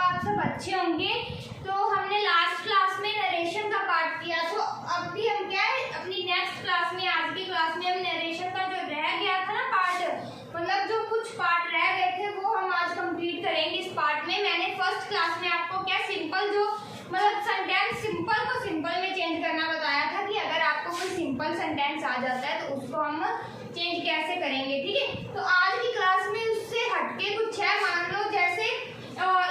आप सब अच्छे होंगे। तो हमने लास्ट क्लास में नरेशन का पार्ट किया, तो अब भी हम क्या है अपनी नेक्स्ट क्लास में, आज की क्लास में हम नरेशन का जो रह गया था ना पार्ट, मतलब जो कुछ पार्ट रह गए थे वो हम आज कंप्लीट करेंगे इस पार्ट में। मैंने फर्स्ट क्लास में आपको क्या सिंपल जो मतलब सेंटेंस सिंपल को सिंपल में चेंज करना बताया था कि अगर आपको कोई सिंपल सेंटेंस आ जाता है तो उसको हम चेंज कैसे करेंगे, ठीक है। तो आज की क्लास में उससे हटके कुछ है, मान लो जैसे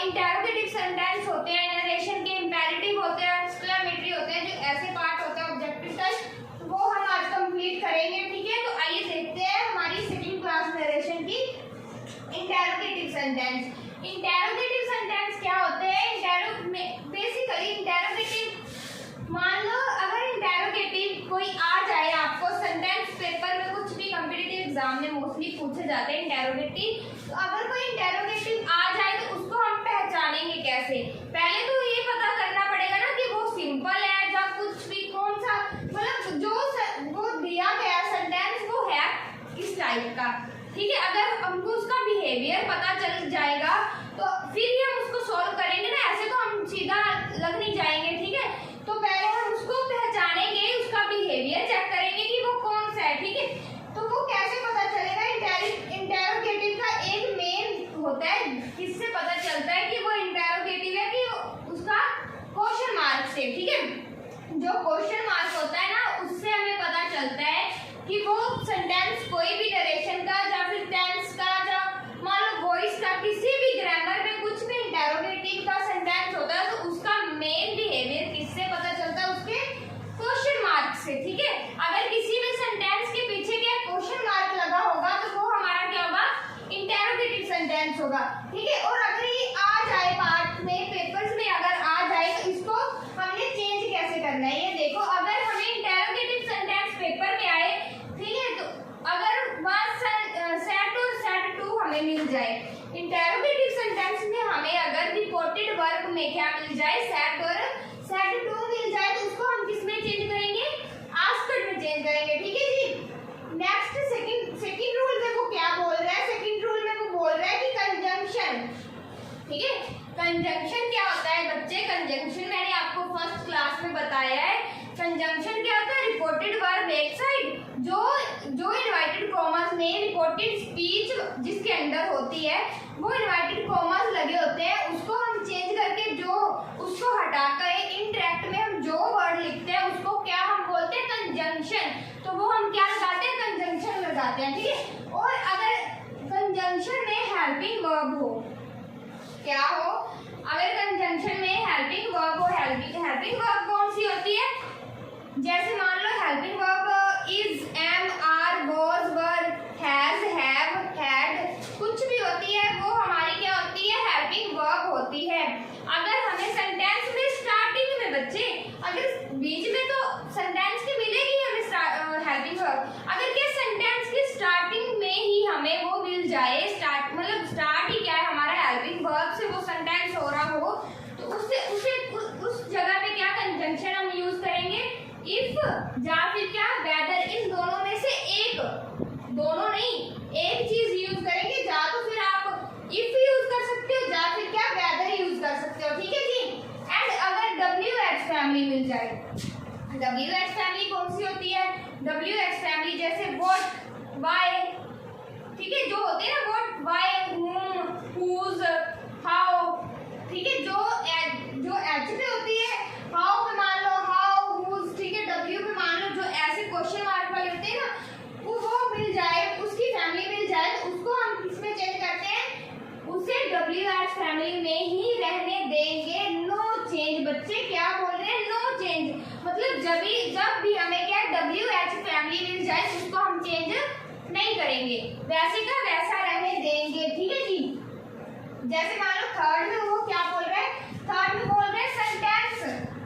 इंटरोगेटिव सेंटेंस होते हैं, नरेशन के इंपेरेटिव होते हैं, एक्सक्लेमेटरी होते हैं, जो ऐसे पार्ट होते हैं ऑब्जेक्टिव टाइप, वो हम आज कंप्लीट करेंगे, ठीक है। तो आइए देखते हैं हमारी सेकंड क्लास नरेशन की इंटरोगेटिव सेंटेंस। इंटरोगेटिव सेंटेंस क्या होते हैं? बेसिकली इंटरोगेटिव, मान लो अगर इंटरोगेटिव कोई आ जाए आपको सेंटेंस पेपर में, कुछ भी कॉम्पिटिटिव एग्जाम में मोस्टली पूछे जाते हैं इंटरोगेटिव, तो अगर कोई इंटरोगेटिव आ जाए तो उसको हम पहचानेंगे कैसे? पहले तो ये पता करना पड़ेगा ना कि वो सिंपल है या कुछ भी, कौन सा मतलब जो वो दिया गया सेंटेंस वो है किस टाइप का, ठीक है। अगर हमको उसका बिहेवियर पता चल जाएगा तो फिर ही हम उसको सॉल्व करेंगे ना, ऐसे तो हम सीधा लग नहीं जाएंगे, ठीक है। तो पहले हम उसको पहचानेंगे, उसका बिहेवियर चेक करेंगे कि वो कौन सा है, ठीक है। तो वो कैसे पता चलेगा? इंटरोगेटिव का एक मेन होता है, किससे पता चलता है कि वो इंटरोगेटिव है, कि उसका क्वेश्चन मार्क से, ठीक है। जो क्वेश्चन मार्क होता है ना उससे हमें पता चलता है कि वो सेंटेंस कोई भी नरेशन का या फिर टेंस का या मान लो वॉइस का, किसी भी ग्रामर में कुछ भी इंटरोगेटिव का सेंटेंस होता है तो उसका मेन बिहेवियर किससे पता चलता है? उसके क्वेश्चन मार्क से, ठीक है। अगर किसी भी सेंटेंस के पीछे क्या क्वेश्चन मार्क लगा होगा तो वो हमारा क्या होगा? इंटरोगेटिव सेंटेंस होगा, ठीक है। और अगर ये आ जाए पार्ट में, पेपर्स में अगर आ जाए तो इसको हमने चेंज कैसे करना है? ये देखो, अगर हमें इंटरोगेटिव सेंटेंस पेपर में आए, ठीक है, तो अगर सेट और सेट टू हमें मिल जाए, इंटरोगेटिव सेंटेंस में हमें अगर रिपोर्टेड वर्ब में क्या मिल जाए? सेट और सेट टू मिल जाए, तो उसको हम किस में चेंज करेंगे? आस्क्ड में चेंज करेंगे, ठीक है जी। नेक्स्ट सेकंड रूल में वो क्या बोल रहा है? सेकंड रूल में वो बोल रहा है कि कंजंक्शन, ठीक है। कंजंक्शन क्या होता है बच्चे? कंजंक्शन मैंने आपको फर्स्ट क्लास में बताया है। कंजंक्शन क्या होता है? रिपोर्टेड वर्ब एक साइड, जो इनवाइटेड कॉमर्स में रिपोर्टेड स्पीच जिसके अंदर होती है वो इनवाइटेड कॉमर्स लगे होते हैं, उसको हम चेंज करके जो उसको हटाकर इंटरेक्ट में हम जो वर्ड लिखते हैं उसको क्या हम बोलते हैं? कंजंक्शन। तो वो हम क्या लगाते हैं? कंजंक्शन लगाते हैं, ठीक है। और अगर कंजंक्शन में हेल्पिंग वर्ब हो, क्या हो? अगर कंजंक्शन में हेल्पिंग वर्ब हो, हेल्पिंग वर्ब कौन सी होती है? जैसे मान लो helping verb is, am, are, was, were, has, have, had, कुछ भी होती है वो हमारी क्या होती है? हेल्पिंग वर्ब होती है। अगर हमें सेंटेंस में स्टार्टिंग में बच्चे, अगर बीच में तो सेंटेंस की मिलेगी हमें हेल्पिंग वर्ब, अगर क्या सेंटेंस की स्टार्टिंग में ही हमें वो मिल जाए, मतलब स्टार्ट ही क्या है हमारा? हेल्पिंग वर्ब से वो सेंटेंस हो रहा हो, तो उस जगह पे क्या कंजंक्शन हम यूज करेंगे? इफ, या फिर क्या वेदर, इन दोनों में से एक, दोनों नहीं एक चीज यूज करेंगे। या तो फिर आप इफ यूज कर सकते हो या फिर क्या वेदर यूज कर सकते हो, ठीक है जी। एंड अगर WH फैमिली मिल जाए, WH फैमिली कौन सी होती है? WH फैमिली जैसे व्हाट, व्हाई, ठीक है, जो होते हैं ना what, why, whom, whose, how, ठीक है। जो H पे होती है, हाउ पे मान लो हाउ, whose, ठीक है। W पे मान लो जो ऐसे क्वेश्चन मार्क वाले होते हैं ना, वो मिल जाए, उसकी फैमिली मिल जाए, तो उसको हम किसमें चेंज करते हैं? उसे WH फैमिली में ही रहने देंगे। नो चेंज बच्चे, क्या बोल रहे हैं? नो चेंज, मतलब जब भी हमें क्या WH फैमिली मिल जाए तो उसको हम चेंज नहीं करेंगे, वैसे का वैसा रहने देंगे, ठीक है जी। जैसे मान लो थर्ड में वो क्या बोल रहे हैं? थर्ड में बोल रहे हैं सेंटेंस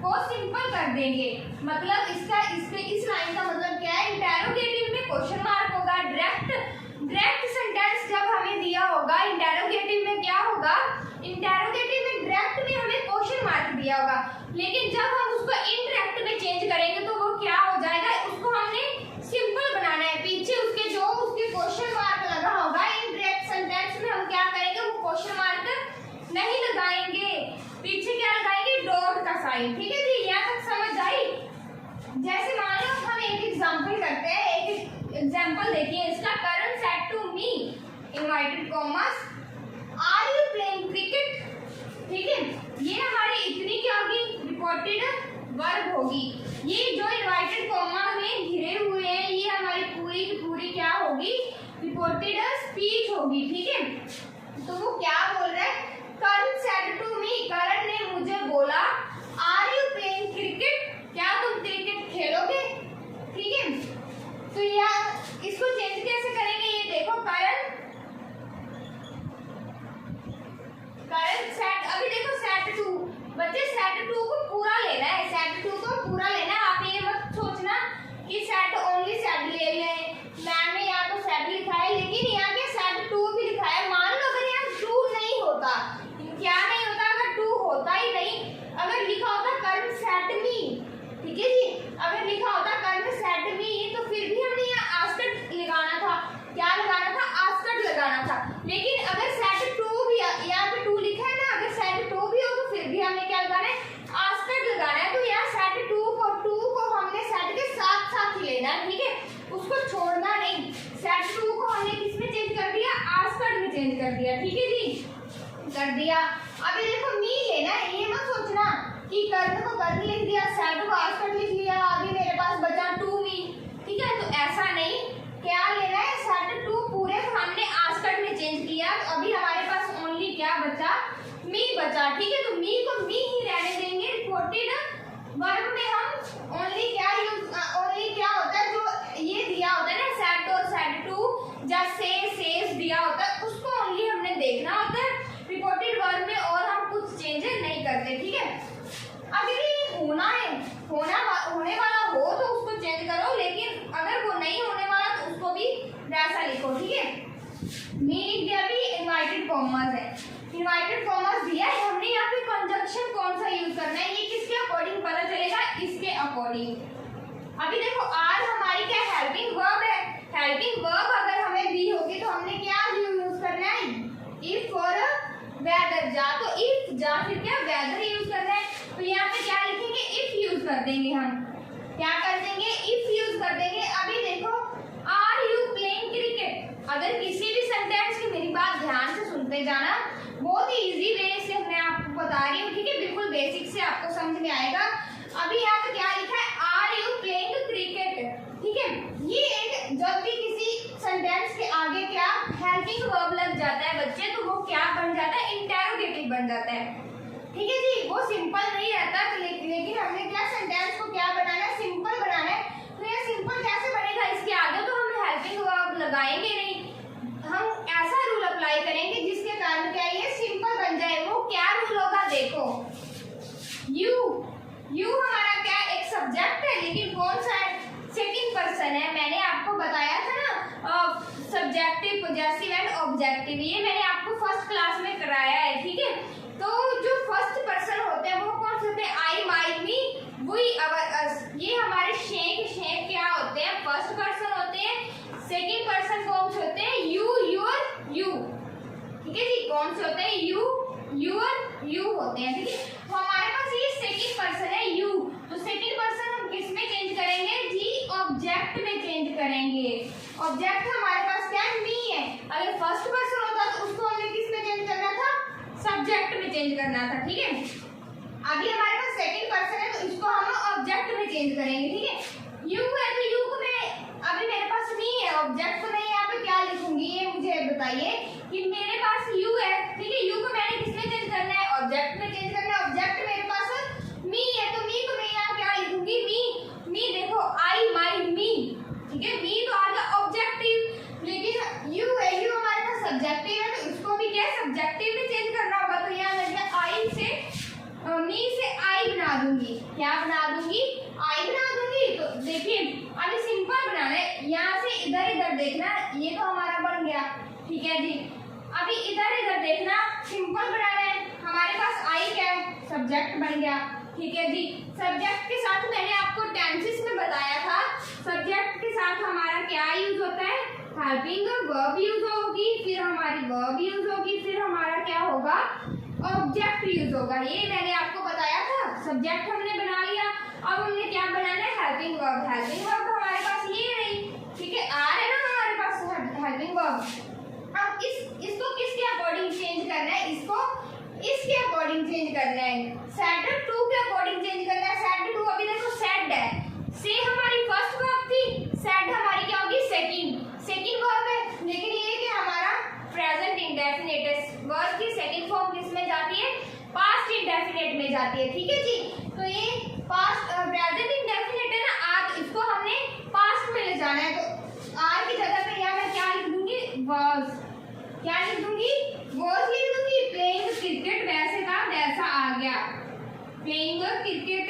को सिंपल कर देंगे, मतलब इस लाइन का मतलब क्या है? इंटरोगेटिव में क्वेश्चन मार्क होगा, डायरेक्ट सेंटेंस जब हमें दिया होगा, इंटरोगेटिव में क्या होगा? इंटरोगेटिव में डायरेक्ट में हमें क्वेश्चन मार्क दिया होगा, लेकिन जब हम उसको इनडायरेक्ट में चेंज करेंगे तो वो क्या हो जाएगा? उसको हमने सिंपल बनाना है, पीछे उसके क्वेश्चन मार्क लगा होगा, इनडायरेक्ट सेंटेंस में हम क्या करेंगे? वो क्वेश्चन मार्क नहीं लगाएंगे, inverted commas are you playing cricket, ठीक है। ये हमारी इतनी क्या होगी, रिपोर्टेड वर्ब होगी। ये जो इनवर्टेड कॉमा में घिरे हुए हैं ये हमारी पूरी की पूरी क्या होगी, रिपोर्टेड स्पीच होगी, ठीक है। तो वो क्या बोल रहा है, करण सेड टू मी, करण ने मुझे बोला, आर यू प्लेइंग क्रिकेट, क्या तुम क्रिकेट खेलोगे, ठीक है। तो यार इसको चेंज कैसे करेंगे, ये देखो, करण सेट, अभी देखो सेट टू, बच्चे सेट टू को पूरा लेना है, सेट टू को पूरा लेना है। आप ये मत सोचना कि सेट ओनली सेट ले लें, मैम ने यहाँ तो सेट लिखा है लेकिन यहाँ पे सेट टू भी लिखा है। मान लो अगर यहाँ टू नहीं होता, क्या नहीं होता, अगर टू होता ही नहीं, अगर लिखा होता कर्ण सेट मी, ठीक है जी, अगर लिखा होता कर्ण सेट मी तो फिर भी हमने यहाँ आस्कट लगाना था, क्या लगाना था, आस्कट लगाना था। लेकिन अगर सेट टू भी, यहाँ पे टू लिखा है ना, अगर सेट टू भी हो तो फिर भी हमें क्या लगाना है, आस्कट लगाना है। तो यहाँ सेट टू को हमने सेट के साथ साथ ही लेना है, ठीक है, उसको छोड़ना नहीं। सेट टू को हमने किस में चेंज कर दिया, आस्कट में चेंज कर दिया, ठीक है जी, कर दिया। अभी देखो मी लेना है, ये मत सोचना कि कर्ण को कर्ण लिख दिया, सेट को आस्कट लिख लिया, अभी मेरे पास बचा टू मी, ठीक है। तो ऐसा नहीं, क्या लेना है, सेट टू पूरे को हमने आस्कट में चेंज किया, तो अभी हमारे पास ओनली क्या बचा, मी बचा, ठीक है। तो मी को मी ही रहने देंगे। रिपोर्टेड वर्ब में हम ओनली क्या यूज, ओनली क्या होता है, जो ये दिया होता है ना सेट और सेट टू या सेस दिया होता है, उसको ओनली हमने देखना होता है रिपोर्टेड वर्ब में, और हम कुछ चेंजेस नहीं करते, ठीक है। अगर ये होना है, होने वाला हो तो उसको चेंज करो, लेकिन अगर वो नहीं होने वाला तो उसको भी वैसा लिखो, ठीक है। मी लिख दिया, अभी इनवर्टेड कॉमर्स है, इनवर्टेड कॉमर्स दिया है हमने, यहाँ पे कंजंक्शन कौन सा यूज करना है, ये किसके अकॉर्डिंग पता चलेगा, इसके अकॉर्डिंग। अभी देखो आर हमारी क्या हेल्पिंग वर्ब है, हेल्पिंग वर्ब अगर हमें दी होगी तो हमने क्या यूज करना है, इफ और वेदर, जा तो इफ, जा फिर क्या वेदर यूज करना है। तो यहाँ पे क्या लिखेंगे, इफ यूज कर देंगे, हम क्या कर देंगे, इफ यूज कर देंगे। अभी देखो आर यू प्लेइंग क्रिकेट, अगर किसी भी सेंटेंस की, मेरी बात ध्यान से सुनते जाना, बहुत ही इजी वे से मैं आपको बता रही हूँ, ठीक है, बिल्कुल बेसिक से आपको समझ में आएगा। अभी यहाँ पे क्या लिखा है, आर यू प्लेइंग क्रिकेट, ठीक है। ये एक, जब भी किसी सेंटेंस के आगे क्या हेल्पिंग वर्ब लग जाता है बच्चे, तो वो क्या बन जाता है, इंटेरोगेटिव बन जाता है, ठीक है जी। वो सिंपल नहीं रहता, लेकिन हमने क्या सेंटेंस को क्या बनाना है, सिंपल बनाना है। तो ये सिंपल कैसे बनेगा, इसके आगे तो हम हेल्पिंग वर्ब लगाएंगे नहीं, हम ऐसा रूल अप्लाई करेंगे जिसके कारण क्या ये सिंपल बन जाए। वो क्या रूल होगा, देखो, यू हमारा क्या एक सब्जेक्ट है, लेकिन कौन सा है, सेकंड पर्सन है। मैंने आपको बताया था ना सब्जेक्टिव, पॉजेसिव एंड ऑब्जेक्टिव, ये मैंने आपको फर्स्ट क्लास में कराया है, ठीक है। तो जो फर्स्ट पर्सन होते हैं वो कौन से होते हैं, आई, माई, मी, वी, अवर, अस। ये हमारे शेख क्या होते हैं, फर्स्ट पर्सन होते हैं। सेकंड पर्सन कौन से होते हैं, यू, योर, यू, ठीक है जी, कौन से होते हैं, यू, योर, यू होते हैं, ठीक है। तो हमारे पास ये सेकंड पर्सन है यू, तो सेकंड पर्सन हम किस में चेंज करेंगे जी, ऑब्जेक्ट में चेंज करेंगे। ऑब्जेक्ट हमारे पास क्या है, मी है। अगर फर्स्ट पर्सन होता तो उसको हमने किस में चेंज करना था, सब्जेक्ट में चेंज करना था, ठीक है। अभी हमारे पास सेकंड पर्सन है तो इसको हम ऑब्जेक्ट में चेंज करेंगे, ठीक है। यू है तो यू को मैं, अभी मेरे पास मी है, ऑब्जेक्ट को मैं यहाँ पे क्या लिखूंगी, ये मुझे बताइए कि मेरे पास यू है, ठीक है। यू को मैंने किस में चेंज करना है, ऑब्जेक्ट में चेंज करना है। ऑब्जेक्ट मेरे पास मी है तो मी को मैं यहाँ क्या लिखूंगी, मी देखो, आई, माई, मी, ठीक है। मी तो आ गया ऑब्जेक्टिव, लेकिन यू है, यू हमारे पास सब्जेक्टिव है, तो उसको भी क्या सब्जेक्टिव में चेंज करना होगा। तो यहाँ मैं आई से, मी से आई बना दूंगी, क्या बना दूंगी, आई बना दूंगी। तो देखिए अभी सिंपल बनाना है, यहाँ से इधर इधर देखना, ये तो हमारा बन गया, ठीक है जी। अभी इधर इधर देखना, सिंपल बनाना है। हमारे पास आई क्या है, सब्जेक्ट बन गया, ठीक है जी। सब्जेक्ट के साथ मैंने आपको टेंसेस में बताया था, सब्जेक्ट के साथ हमारा क्या यूज होता है, हेल्पिंग वर्ब यूज होगी, फिर हमारी वर्ब यूज होगी, फिर हमारा क्या होगा, ऑब्जेक्ट यूज होगा। ये मैंने आपको बताया था। सब्जेक्ट हमने बना लिया, अब हमने क्या बनाना है, हेल्पिंग वर्ब। हेल्पिंग वर्ब हमारे पास ये रही, ठीक है, आर है ना हमारे पास हेल्पिंग वर्ब। अब इसको अकॉर्डिंग चेंज करना है, इसको इसके अकॉर्डिंग चेंज करना है, सेट टू के अकॉर्डिंग चेंज करना है। सेट टू अभी देखो सेट है, से हमारी फर्स्ट वर्ब थी, सेट हमारी क्या होगी सेकंड वर्ब है, लेकिन ये कि हमारा प्रेजेंट इंडेफिनिट वर्ब की सेकंड फॉर्म किस में जाती है, पास्ट इंडेफिनिट में जाती है। ठीक है जी, तो ये पास्ट प्रेजेंट इंडेफिनिट है ना, आज इसको हमने पास्ट में ले जाना है, तो आर की जगह पे यहाँ मैं क्या लिख दूंगी, वाज, क्या लिख दूंगी, वाज लिख दूंगी। प्लेइंग क्रिकेट वैसे का वैसा आ गया, प्लेइंग क्रिकेट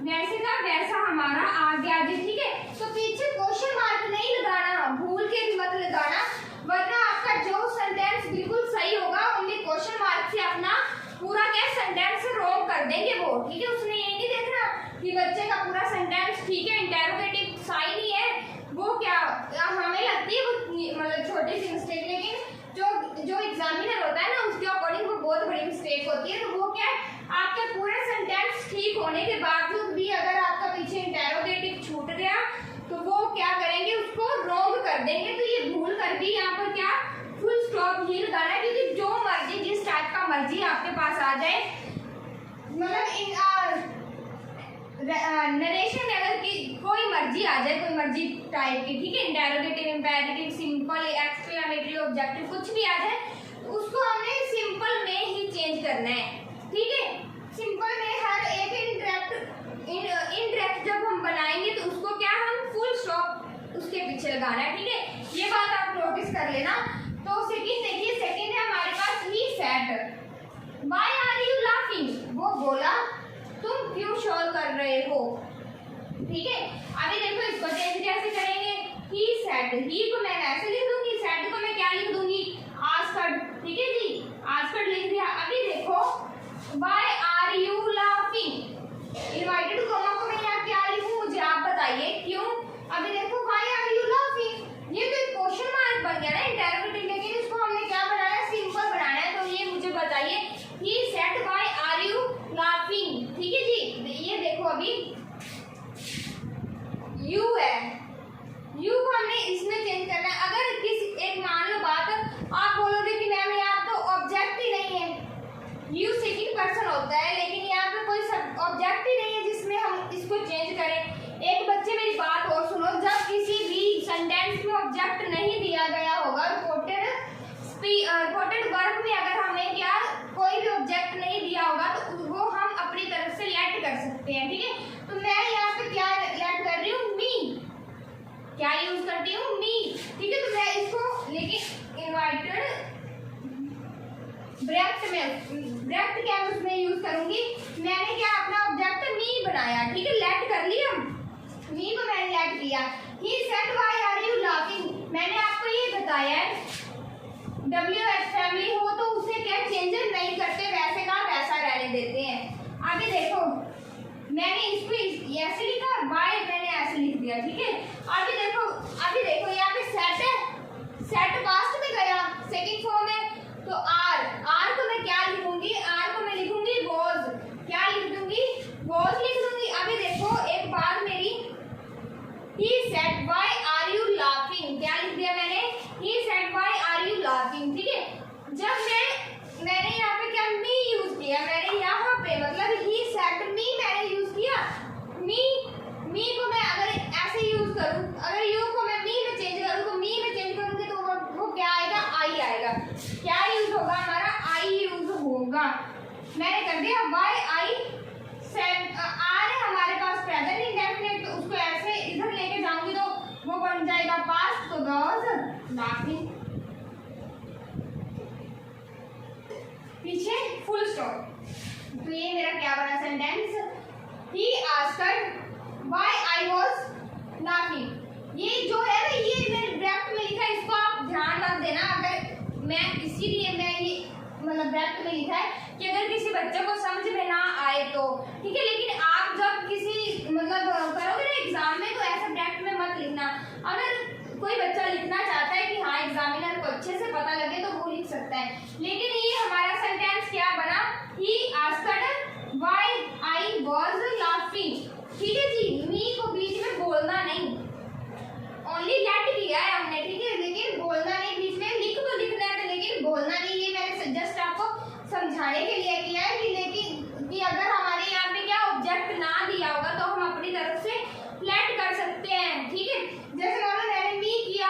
वैसे का वैसा हमारा आ गया जी। ठीक है, तो पीछे क्वेश्चन मार्क नहीं लगाना, भूल के भी मत लगाना, वरना आपका जो सेंटेंस बिल्कुल सही होगा उनके क्वेश्चन मार्क से अपना पूरा क्या सेंटेंस रॉन्ग कर देंगे वो। ठीक है, उसने ये नहीं देखना कि बच्चे का पूरा सेंटेंस ठीक है, इंटरोगेटिव सही नहीं है, वो क्या हमें लगती है वो मतलब छोटी सी मिस्टेक, लेकिन जो एग्जामिनर होता है ना उसके अकॉर्डिंग वो बहुत बड़ी मिस्टेक होती है। तो वो क्या आपके पूरे सेंटेंस ठीक होने के बावजूद भी अगर आपका पीछे इंटरोगेटिव छूट गया तो वो क्या करेंगे, उसको रॉन्ग कर देंगे। तो ये भूल कर भी यहाँ पर क्या फुल स्टॉप ही लगाना है, क्योंकि जो मर्जी जिस टाइप का मर्जी आपके पास आ जाए, मतलब नरेशन अगर की कोई मर्जी आ जाए, कोई मर्जी टाइप की, ठीक है, interrogative, imperative, simple, exclamatory, objective, कुछ भी आ जाए, उसको हमने सिंपल में ही चेंज करना है। ठीक है, सिंपल में हर एक इंटरेक्ट जब हम बनाएंगे तो उसको क्या हम फुल स्टॉप उसके पीछे लगाना है। ठीक है, ये बात आप नोटिस कर लेना। तो सेकंड देखिए, सेकंड है हमारे पास he said, why are you laughing, वो बोला तुम क्यों शोर कर रहे हो। ठीक है, अभी देखो इसको चेंज कैसे करेंगे, ही सेड, ही को मैं ऐसे लिख दूंगी, सेड को मैं क्या लिख दूंगी, आस्क्ड। ठीक है जी, आस्क्ड लिख दिया। अभी देखो why are you laughing, inverted comma को मैं यहाँ क्या लिखूं, मुझे आप बताइए क्यों। अभी देखो व्हाई आर यू लाफिंग, ये तो एक क्वेश्चन मार्क बन गया ना इंटरोगेटिव, लेकिन इसको हमने क्या बनाना है, सिंपल बनाना है। तो ये मुझे बताइए, he said why are you laughing. ठीक है जी, ये देखो अभी यू है, यू को हमने इसमें चेंज करना है। अगर किसी एक मान लो बात आप बोलोगे कि मैम यहाँ तो ऑब्जेक्ट ही नहीं है, यू सेकंड पर्सन होता है, लेकिन यहाँ पे कोई ऑब्जेक्ट ही नहीं है जिसमें हम इसको चेंज करें। एक बच्चे मेरी बात और सुनो, जब किसी भी सेंटेंस में ऑब्जेक्ट नहीं दिया गया होगा, रिपोर्टेड वर्ब में अगर हमें क्या कोई भी ऑब्जेक्ट नहीं दिया होगा तो वो हम अपनी तरफ से लेट कर सकते हैं। ठीक है, तो मैं यहाँ पे क्या लेट कर रही हूँ, मी, क्या यूज करती हूँ, मी। ठीक है, तो मैं इसको लेकिन इनवर्टेड ब्रैकेट क्या उसमें यूज करूंगी, मैंने क्या अपना ऑब्जेक्ट मी बनाया। ठीक है, लेट कर लिया, मी को मैंने लेट किया। He said why are you laughing, मैंने आपको ये बताया है WH फैमिली हो तो उसे क्या चेंजेस नहीं करते, वैसे का वैसा रहने देते हैं। अभी देखो मैंने इसको ऐसे लिखा, व्हाई मैंने ऐसे लिख दिया। ठीक है, अभी देखो यहाँ पे सेट है, सेट पास्ट में गया, सेकंड फॉर्म है, तो आर को मैं क्या लिखूंगी, आर को मैं लिखूंगी वॉज, क्या लिख दूंगी, वॉज लिख दूंगी। अभी देखो एक बात मेरी, he said why are you laughing, क्या लिख दिया मैंने, he said why are you laughing. ठीक है, जब मैंने यहाँ पे क्या मी यूज किया, मैंने यहाँ पे मतलब ही सेड मी मैंने यूज किया, मी को मैं अगर ऐसे यूज करूँ, अगर यू को मैं मी में चेंज करूँ तो मी में चेंज करूँगी तो वो क्या आएगा, आई आएगा। क्या यूज होगा हमारा, आई यूज होगा। मैंने कर दिया व्हाई आई सेड, आर है हमारे पास प्रेजेंट इंडेफिनिट, तो उसको ऐसे इधर लेके जाऊंगी तो वो बन जाएगा पास्ट, तो वाज लाफिंग, पीछे फुल स्टॉप। तो ये मेरा क्या बना sentence, he asked why I was laughing. ये जो है ना, ये मैंने ब्रैकेट में लिखा है, इसको आप ध्यान रख देना। अगर मैं इसीलिए मैं ये मतलब ब्रैकेट में लिखा है कि अगर किसी बच्चे को समझ में ना आए तो ठीक है, लेकिन आप जब किसी मतलब करोगे ना एग्जाम में तो ऐसा ब्रैकेट में मत लिखना। अगर कोई बच्चा लिखना चाहता है कि हाँ एग्जामिनर को अच्छे से पता लगे तो वो लिख सकता है, लेकिन ये हमारा सेंटेंस क्या बना, he asked why I was laughing. ठीक है जी, मी को बीच में बोलना नहीं, ओनली लेट किया है हमने। ठीक है, लेकिन बोलना नहीं, बीच में लिख तो लिखना है लेकिन बोलना नहीं, ये मैंने समझाने के लिए किया है कि लेकिन कि अगर हमारे यहाँ पे क्या ऑब्जेक्ट ना दिया होगा तो हम अपनी तरफ से लेट कर सकते हैं, ठीक है। जैसे मैंने मी किया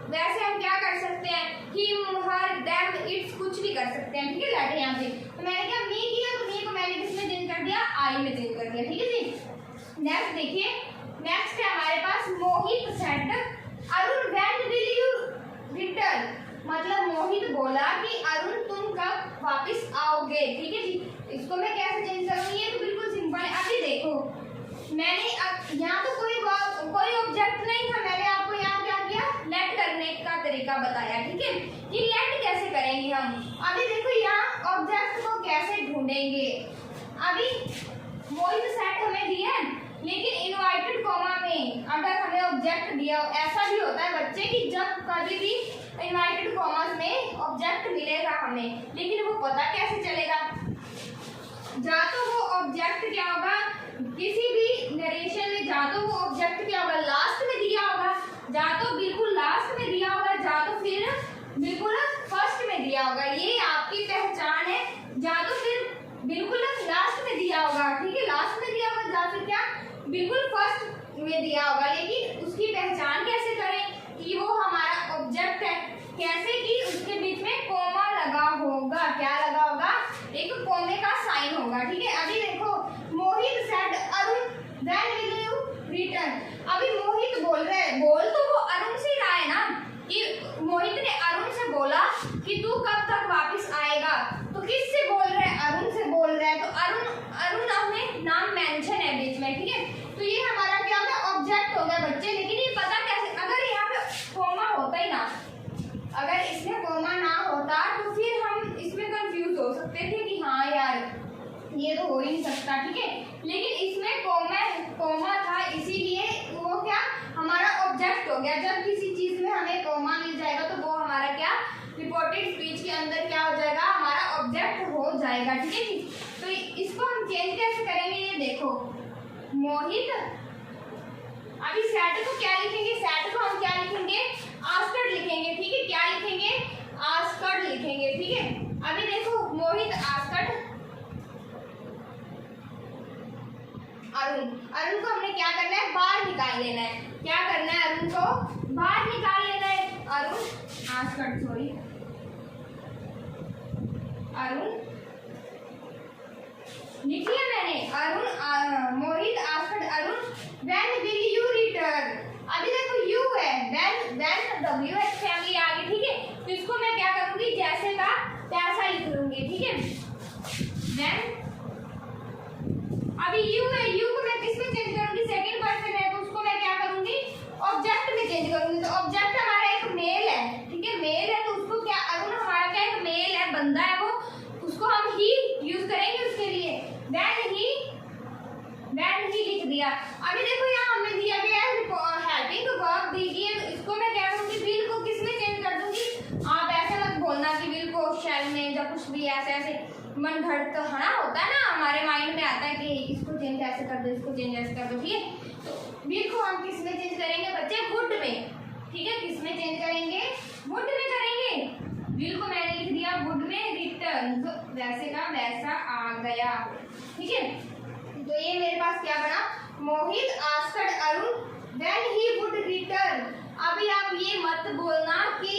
वैसे हम क्या कर सकते हैं, हिम, हर, देम, इट्स, कुछ भी कर सकते हैं, ठीक है। लेट यहाँ पे तो मैंने क्या मी किया, तो मी को मैंने किसमें चेंज कर दिया, आई में चेंज कर दिया, ठीक है जी। नेक्स्ट देखिए, नेक्स्ट है हमारे पास Mohit said Arun when will you return, मतलब मोहित बोला कि अरुण तुम कब वापस आओगे, ठीक है जी। इसको मैं कैसे चेंज करूंगी, ये तो बिल्कुल सिंपल है। अभी देखो मैंने यहाँ तो कोई ऑब्जेक्ट नहीं था, मैंने आपको यहाँ क्या किया, लेट करने का तरीका बताया, ठीक है। कि लेट कैसे करेंगे हम, अभी देखो यहाँ ऑब्जेक्ट को कैसे ढूंढेंगे। अभी मोहित सेट हमें दिया है, लेकिन इनवर्टेड कॉमा में अगर हमें ऑब्जेक्ट दिया, ऐसा भी होता है बच्चे कि जब कभी भी इनवर्टेड कॉमास में ऑब्जेक्ट मिलेगा हमें, लेकिन वो पता कैसे चलेगा, जा तो वो ऑब्जेक्ट क्या होगा किसी भी नरेशन में, जा तो वो ऑब्जेक्ट क्या होगा लास्ट में दिया होगा, जा तो बिल्कुल लास्ट में दिया होगा, जा तो फिर बिल्कुल फर्स्ट में दिया होगा। ये आपकी पहचान है, जा तो फिर बिल्कुल लास्ट में दिया होगा, ठीक है, लास्ट में दिया होगा, जा फिर क्या बिल्कुल फर्स्ट में दिया होगा। लेकिन उसकी पहचान कैसे करें कि वो हमारा ऑब्जेक्ट है, कैसे कि उसके बीच में कोमा लगा होगा, क्या लगा होगा, एक कोमे का साइन होगा, ठीक है। अभी देखो Mohit said Arun when will you return, अभी मोहित बोल रहे हैं, बोल तो वो अरुण से रहा है ना, कि मोहित ने अरुण से बोला कि तू कब तक वापस आएगा, तो किससे बोल रहे हैं, अरुण से बोल रहे हैं, तो अरुण हमें नाम मेंशन है बीच में, ठीक है। तो ये हमारा क्या हो गया, ऑब्जेक्ट हो गया बच्चे। लेकिन ये पता कैसे, अगर यहाँ पे कोमा होता ही ना, अगर इसमें कोमा ना होता तो फिर हम इसमें कंफ्यूज हो सकते थे कि हाँ यार ये तो हो ही नहीं सकता, ठीक है। लेकिन इसमें कोमा था, इसीलिए वो क्या हमारा ऑब्जेक्ट हो गया। जब किसी चीज में हमें कोमा मिल जाएगा तो वो हमारा क्या रिपोर्टेड स्पीच के अंदर क्या हो जाएगा, हमारा ऑब्जेक्ट हो जाएगा, ठीक है जी। तो इसको हम चेंज कैसे करेंगे, ये देखो मोहित, अभी सेट को क्या लिखेंगे, सेट को हम क्या लिखेंगे, आस्कड लिखेंगे, ठीक है। क्या लिखेंगे, आस्कड लिखेंगे, ठीक है। अभी देखो मोहित आस्कड अरुण को हमने क्या करना है, बाहर निकाल लेना है, क्या करना है, अरुण को बाहर निकाल लेना है। अरुण आस्कड, सॉरी अरुण लिख लिया मैंने, Arun Mohit asked Arun when will you return. अभी देखो यू है, व्हेन डब्ल्यू एच फैमिली आ गई, ठीक है। तो इसको मैं क्या करूंगी, जैसे का तैसा लिख लूंगी, ठीक है। व्हेन अभी यू है, यू को मैं किसमें चेंज करूंगी, सेकंड पर्सन है, तो उसको मैं क्या करूंगी, ऑब्जेक्ट में चेंज करूंगी। तो ऑब्जेक्ट हमारा एक मेल है, ठीक है, मेल है, तो उसको क्या, अरुण हमारा क्या एक मेल है, बंदा है वो, उसको हम ही यूज करेंगे उसके लिए। व्हेन ही लिख दिया। अभी देखो यहाँ हमें दिया गया है हेल्पिंग वर्ब दी गई है, तो इसको मैं क्या करूंगी, विल को किसमें चेंज कर दूंगी। आप ऐसे मत बोलना कि विल को शेल में या कुछ भी ऐसे मन घट तो है ना, होता है ना, हमारे माइंड में आता है कि इसको चेंज ऐसे कर दो, इसको चेंज ऐसे कर दो, ठीक है। तो विल को हम किस में चेंज करेंगे बच्चे, वुड में, ठीक है। किस में चेंज करेंगे, वुड में करेंगे। विल को मैंने लिख दिया वुड में, रिटर्न तो वैसे का वैसा आ गया, ठीक है। तो ये मेरे पास क्या बना, Mohit asked Arun when he would return. अभी आप ये मत बोलना कि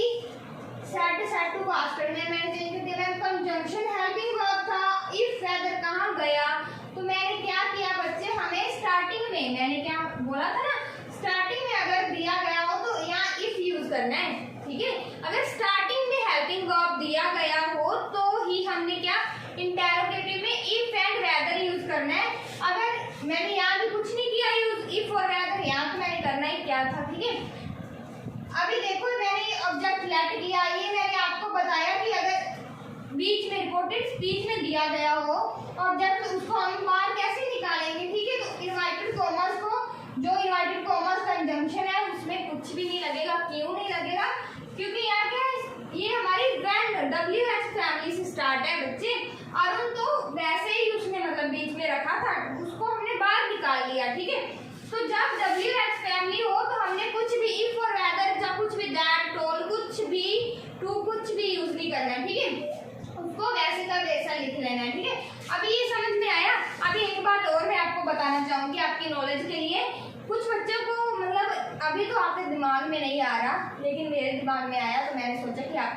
सेट टू आस्कड में मैंने चेंज कर दिया, कंजंक्शन हेल्पिंग वर्ब था, इफ वेदर कहाँ गया, तो मैंने क्या किया बच्चे, हमें स्टार्टिंग में मैंने क्या बोला था ना, स्टार्टिंग में अगर दिया गया हो तो यहाँ इफ यूज करना है, ठीक है। अगर स्टार्टिंग में हेल्पिंग वर्ब दिया गया हो तो ही हमने क्या इंटेरोगेटिव में इफ एंड वेदर यूज करना है। अगर मैंने यहाँ भी कुछ नहीं किया यूज इफ और वेदर, यहाँ तो मैंने करना ही क्या था, ठीक है। अभी देखो मैंने ऑब्जेक्ट लेट किया, ये मैंने आपको बताया कि अगर बीच में रिपोर्टेड स्पीच में दिया गया हो ऑब्जेक्ट, तो उसको हम बाहर कैसे निकालेंगे, ठीक है। तो इनवर्टेड कॉमर्स को, जो इनवर्टेड कॉमर्स कंजंक्शन है उसमें कुछ भी नहीं लगेगा। क्यों नहीं लगेगा, क्योंकि यहाँ क्या है, ये हमारी व्हेन WH फैमिली से स्टार्ट है बच्चे। अरुण तो वैसे ही उसने मतलब बीच में रखा था, उसको हमने बाहर निकाल लिया, ठीक है। तो जब WH फैमिली हो तो हमने कुछ भी इफ और वेदर या कुछ भी दैट टोल कुछ भी टू कुछ भी यूज नहीं करना, ठीक है। उसको वैसे का वैसा लिखना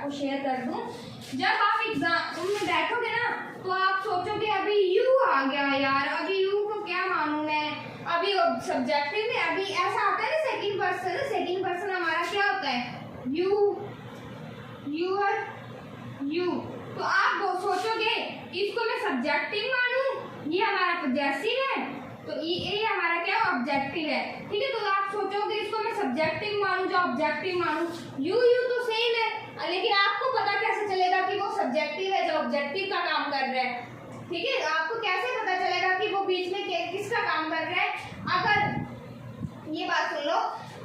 आपको शेयर कर दूं। जब आप एग्जाम में बैठोगे ना तो आप सोचोगे अभी यू आ गया यार, अभी यू को क्या मानूं मैं, अभी सब्जेक्टिव में अभी ऐसा आता है ना सेकंड पर्सन। सेकंड पर्सन हमारा क्या होता है, यू, यूर, यू। तो आप वो सोचोगे इसको मैं सब्जेक्टिव मानूं, ये हमारा पॉजेसिव है, तो ये हमारा क्या ऑब्जेक्टिव है, ठीक है। तो आप सोचोगे इसको मैं सब्जेक्टिव मानूं या ऑब्जेक्टिव मानूं, यू तो सेम है, लेकिन आपको पता कैसे चलेगा कि वो सब्जेक्टिव है जो ऑब्जेक्टिव का काम कर रहा है, ठीक है। आपको कैसे पता चलेगा कि वो बीच में किसका काम कर रहा है। अगर ये बात सुन लो,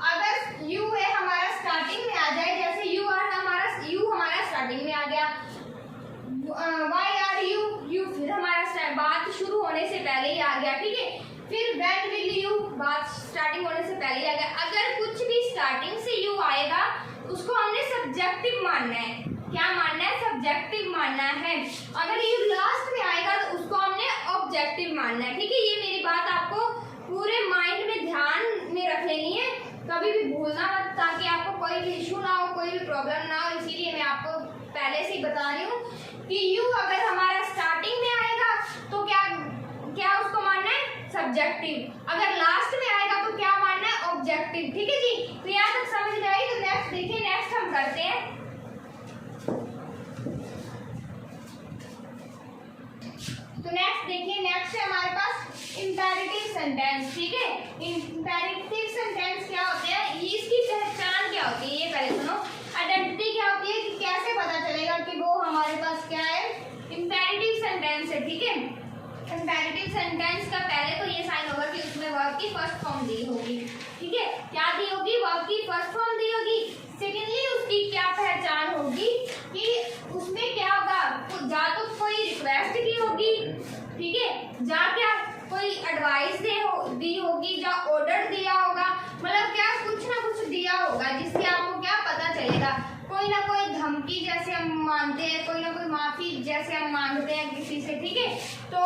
अगर यू है हमारा स्टार्टिंग में आ जाए, जैसे यू हमारा स्टार्टिंग में आ गया, वाई आर यू फिर हमारा बात शुरू होने से पहले ही आ गया, ठीक है। फिर व्हेन विल यू बात स्टार्टिंग होने से पहले ही आ गया। अगर कुछ भी स्टार्टिंग से यू आएगा उसको हमने सब्जेक्टिव मानना है। क्या मानना है, सब्जेक्टिव मानना है। अगर यू लास्ट में आएगा तो उसको हमने ऑब्जेक्टिव मानना है, ठीक है। ये मेरी बात आपको पूरे माइंड में ध्यान में रख लेनी है, कभी भी भूलना मत, ताकि आपको कोई भी इशू ना हो, कोई भी प्रॉब्लम ना हो। इसीलिए मैं आपको पहले से ही बता रही हूँ कि यू अगर हमारा स्टार्टिंग में आएगा तो क्या उसको मानना है, सब्जेक्टिव। अगर लास्ट में आएगा तो क्या मानना है, ऑब्जेक्टिव, ठीक है जी। तो यहाँ तक समझ में आई। तो नेक्स्ट देखिए, नेक्स्ट हम करते हैं। तो नेक्स्ट देखिए, नेक्स्ट है हमारे पास इंपेरेटिव सेंटेंस, ठीक है। इंपेरेटिव सेंटेंस क्या होते हैं, इसकी पहचान क्या होती है, ये पहले सुनो। आइडेंटिटी क्या होती है, कि कैसे पता चलेगा कि वो हमारे पास क्या है, इंपेरेटिव सेंटेंस है, ठीक है। इंपेरेटिव सेंटेंस का पहले तो ये साइन होगा कि उसमें वर्ब की फर्स्ट फॉर्म दी होगी, ठीक है। क्या दी होगी, वर्ब की फर्स्ट फॉर्म दी होगी। सेकेंडली उसकी क्या पहचान होगी कि उसमें क्या होगा, या तो कोई रिक्वेस्ट की होगी, ठीक है, या क्या कोई एडवाइस दी होगी, या ऑर्डर दिया होगा, मतलब क्या कुछ ना कुछ दिया होगा जिससे आपको क्या पता चलेगा। कोई ना कोई धमकी जैसे हम मानते हैं, कोई ना कोई माफी जैसे हम मांगते हैं किसी से, ठीक है। तो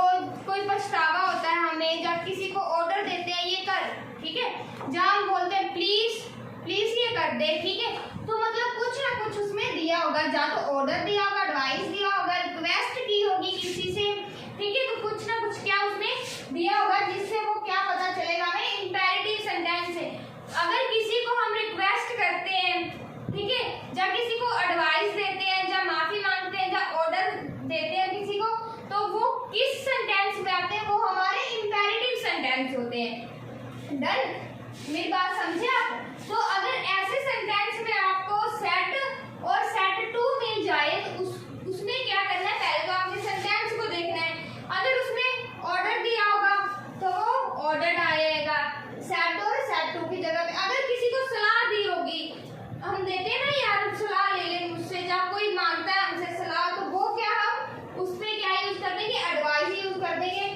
कोई पछतावा होता है हमें, जब किसी को ऑर्डर देते हैं ये कर, ठीक है, जब हम बोलते हैं प्लीज ये कर दे, ठीक है। तो मतलब कुछ ना कुछ उसमें दिया होगा, या तो ऑर्डर दिया होगा, एडवाइस दिया होगा, रिक्वेस्ट की होगी किसी से, ठीक है। तो कुछ ना कुछ क्या उसमें दिया होगा जिससे वो क्या पता चलेगा हमें, इंपेरेटिव सेंटेंस है। अगर किसी को हम रिक्वेस्ट करते हैं, ठीक है, या किसी को एडवाइस देते हैं, या माफी मांगते हैं, या ऑर्डर देते हैं किसी को, तो वो किस सेंटेंस में आते हैं, वो हमारे इंपेरेटिव सेंटेंस होते हैं। डन, मेरी बात समझे आप। तो अगर ऐसे सेंटेंस में आपको सेट और सेट टू मिल जाए तो उसमें क्या करना है, पहले तो आपने सेंटेंस को देखना है। अगर उसमें ऑर्डर दिया होगा तो ऑर्डर आएगा सेट और सेट टू की जगह पे। अगर किसी को सलाह दी होगी, हम देते हैं ना यार सलाह ले ले मुझसे, जब कोई मांगता है हमसे सलाह, तो वो क्या हम उसमें क्या यूज कर देंगे, एडवाइस यूज कर देंगे।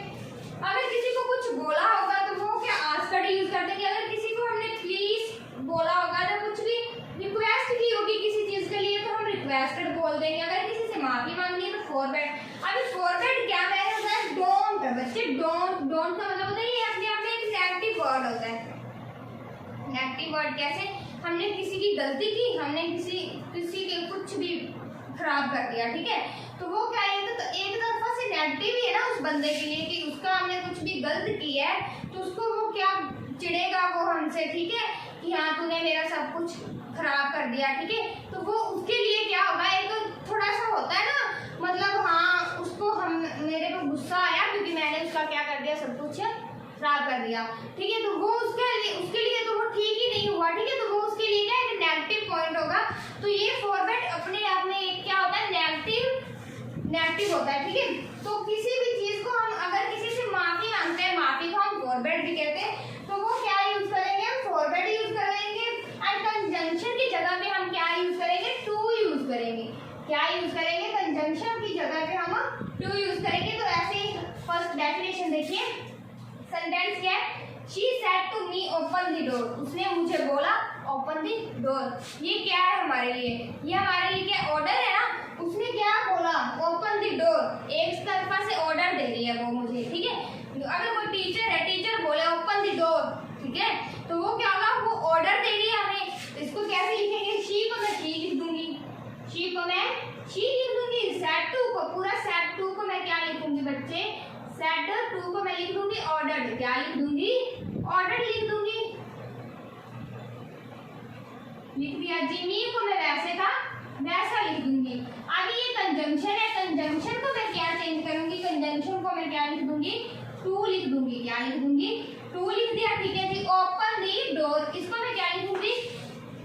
अगर किसी को कुछ बोला होगा तो वो क्या आस्क्ड यूज कर देंगे। अगर किसी को हमने प्लीज बोला होगा, या कुछ भी रिक्वेस्ट की होगी किसी चीज के लिए, तो हम रिक्वेस्टेड बोल देंगे। अगर किसी से माफी मांगनी है तो फॉरवर्ड। अभी फॉरवर्ड क्या मैंने होता है, डोंट बच्चे, डोंट का मतलब होता है ये अपने आप में एक नेगेटिव वर्ड होता है। नेगेटिव वर्ड कैसे, हमने किसी की गलती की, हमने किसी के कुछ भी खराब कर दिया, ठीक है, तो वो क्या है, तो एक तरफा से नेगेटिव ही है ना उस बंदे के लिए, कि उसका हमने कुछ भी गलत किया है, तो उसको वो क्या चिढ़ेगा वो हमसे, ठीक है, कि हाँ तूने मेरा सब कुछ खराब कर दिया, ठीक है। तो वो उसके लिए क्या होगा, एक तो थोड़ा सा होता है ना, मतलब हाँ उसको मेरे पे गुस्सा आया क्योंकि मैंने उसका क्या कर दिया, सब कुछ खराब कर दिया, ठीक है। तो वो उसके लिए तो वो ठीक ही नहीं हुआ, ठीक है। तो वो उसके लिए क्या एक नेगेटिव पॉइंट होगा। तो ये फॉरवर्ड अपने आप में एक क्या होता है, नेगेटिव होता है, ठीक है। तो किसी भी चीज को हम अगर किसी से माफी मांगते हैं, माफी को हम फॉरवर्ड भी कहते हैं, तो वो क्या यूज करेंगे, हम फॉरवर्ड यूज करेंगे। एंड कंजंक्शन की जगह पे हम क्या यूज करेंगे, टू यूज करेंगे। क्या यूज करेंगे, कंजंक्शन की जगह पे हम टू यूज करेंगे। तो ऐसे ही फर्स्ट डेफिनेशन देखिए, सेंटेंस क्या है, she said to me open the door, उसने मुझे बोला ओपन द डोर। ये क्या है हमारे लिए, ये हमारे लिए क्या ऑर्डर है ना, उसने क्या बोला, ओपन द डोर, एक तरफा से ऑर्डर दे रही है वो मुझे, ठीक है। अगर वो टीचर है, टीचर बोले ओपन द डोर, ठीक है, तो वो क्या होगा, वो ऑर्डर दे रही है हमें। इसको कैसे लिखेंगे, शी को मैं शी लिख दूंगी, शी को मैं लिख दूंगी ऑर्डर्ड, क्या लिख दूंगी ऑर्डर्ड लिख दूंगी, लिख दिया जी। मी को मैं वैसे का वैसा लिख दूंगी। आगे ये कंजंक्शन है, कंजंक्शन को मैं क्या चेंज करूंगी, कंजंक्शन को मैं क्या लिख दूंगी टू लिख दूंगी, क्या लिख दूंगी टू लिख दिया। ठीक है जी। ओपन दी डोर, इसको मैं क्या लिखूंगी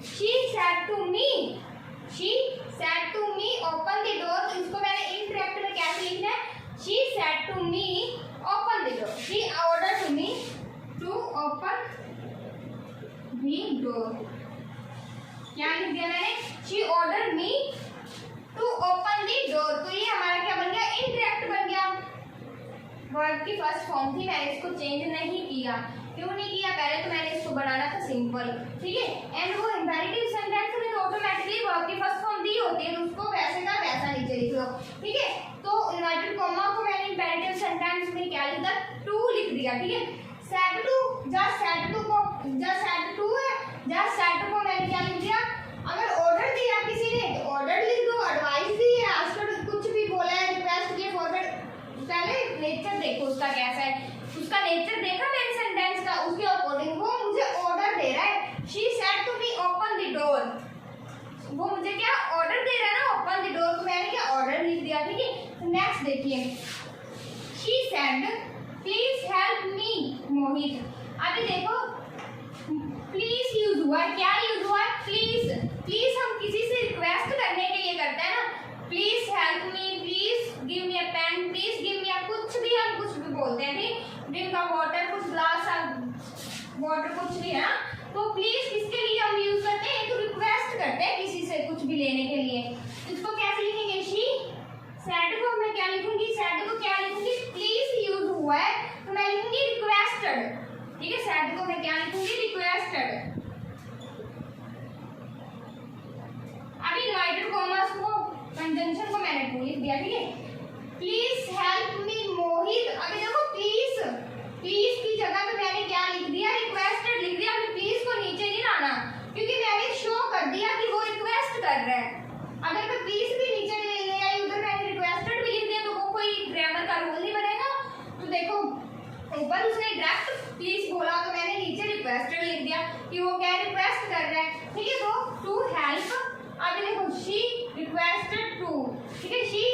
she said to me, she said to me open the door, तो इसको मैंने इनडायरेक्ट में कैसे लिखना है she said to me open the door, she order to me to open the door, क्या लिख दिया मैंने she order me to open the door. तो ये हमारा क्या बन गया इनडायरेक्ट बन गया, वर्ब की फर्स्ट फॉर्म थी, मैंने इसको चेंज नहीं किया। क्यों नहीं किया, पहले तो मैंने इसको बनाना था सिंपल, ठीक है। एंड वो इंपेरेटिव सेंटेंस में तो ऑटोमेटिकली वर्ब की फर्स्ट फॉर्म दी होती है, तो उसको वैसे का वैसा नीचे लिख लो, ठीक है। तो इन्वर्टेड कॉमा को मैंने इंपेरेटिव सेंटेंस में क्या लिखा टू लिख दिया, ठीक है। Said to, just said to को, जस्ट सेड टू है, जस्ट सेड को मैंने क्या लिख दिया, अगर ऑर्डर दिया किसी ने तो ऑर्डर लिख दो, एडवाइस दी है, आजकल कुछ भी बोला है, रिक्वेस्ट किया, फॉरवर्ड, पहले नेचर देखो उसका कैसा है, उसका नेचर देखा मैंने सेंटेंस का, उसके अकॉर्डिंग वो मुझे ऑर्डर दे रहा है। She said to me open the door, वो मुझे क्या ऑर्डर दे रहा है ना ओपन द डोर, तो मैंने क्या ऑर्डर लिख दिया, ठीक है। नेक्स्ट देखिए, she said please help me Mohit, अभी देखो प्लीज यूज हुआ है, क्या यूज हुआ है प्लीज, प्लीज हम किसी से रिक्वेस्ट करने के लिए करते हैं ना, please help me, please give me a pen, please give me, कुछ भी हम कुछ भी बोलते हैं, ठीक, ड्रिंक का वाटर, कुछ ग्लास वाटर कुछ भी है ना, तो प्लीज किसके लिए हम यूज करते हैं, तो रिक्वेस्ट करते हैं किसी से कुछ भी लेने के लिए, इसको कैसे लिखेंगे शी सेड को मैं क्या लिखूंगी, सेड को क्या लिखूंगी प्लीज यूज हुआ है तो मैं लिखूंगी रिक्वेस्टेड, ठीक है। सेड को मैं क्या लिखूंगी रिक्वेस्टेड। अभी इनवर्टेड कॉमास को कंजंक्शन को मैंने टू लिख दिया, ठीक है। प्लीज हेल्प मी मोहित, अभी देखो प्लीज, प्लीज की जगह पे मैंने क्या लिख दिया रिक्वेस्टेड लिख दिया, अभी प्लीज को नीचे नहीं लाना क्योंकि मैंने शो कर दिया कि वो रिक्वेस्ट कर रहा है। अगर मैं प्लीज भी नीचे ले आई, उधर मैंने रिक्वेस्टेड भी लिख दिया तो वो कोई ग्रामर का रूल नहीं बनेगा। तो देखो ऊपर उसने डायरेक्ट प्लीज बोला तो मैंने नीचे रिक्वेस्टेड लिख दिया कि वो क्या रिक्वेस्ट कर रहा है, ठीक है। तो टू हेल्प, अभी देखो शी रिक्वेस्टेड टू, ठीक है, शी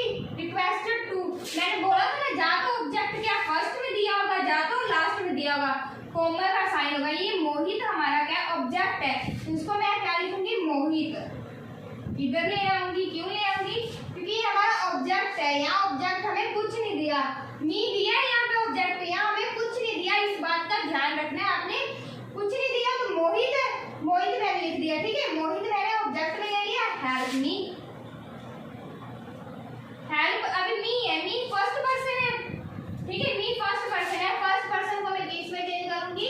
रिक्वेस्टेड टू, मैंने बोला था ना जा तो ऑब्जेक्ट क्या फर्स्ट में दिया होगा, जा तो लास्ट में दिया होगा, कॉमा का साइन होगा, ये मोहित हमारा क्या ऑब्जेक्ट है, इसको मैं क्या लिखूंगी मोहित, इधर ले आऊंगी, क्यों ले आऊंगी क्योंकि ये हमारा ऑब्जेक्ट है, यहाँ ऑब्जेक्ट हमें कुछ नहीं दिया, मी दिया है यहाँ पे ऑब्जेक्ट, यहाँ हमें कुछ नहीं दिया, इस बात का ध्यान रखना है, आपने कुछ नहीं दिया तो मोहित है, मोहित मैंने लिख दिया, ठीक है। मोहित मैंने ऑब्जेक्ट में ले लिया, हेल्प मी, हेल्प अभी मी है, मी फर्स्ट पर्सन है, ठीक है, मी फर्स्ट पर्सन है, फर्स्ट पर्सन को मैं किस में चेंज करूंगी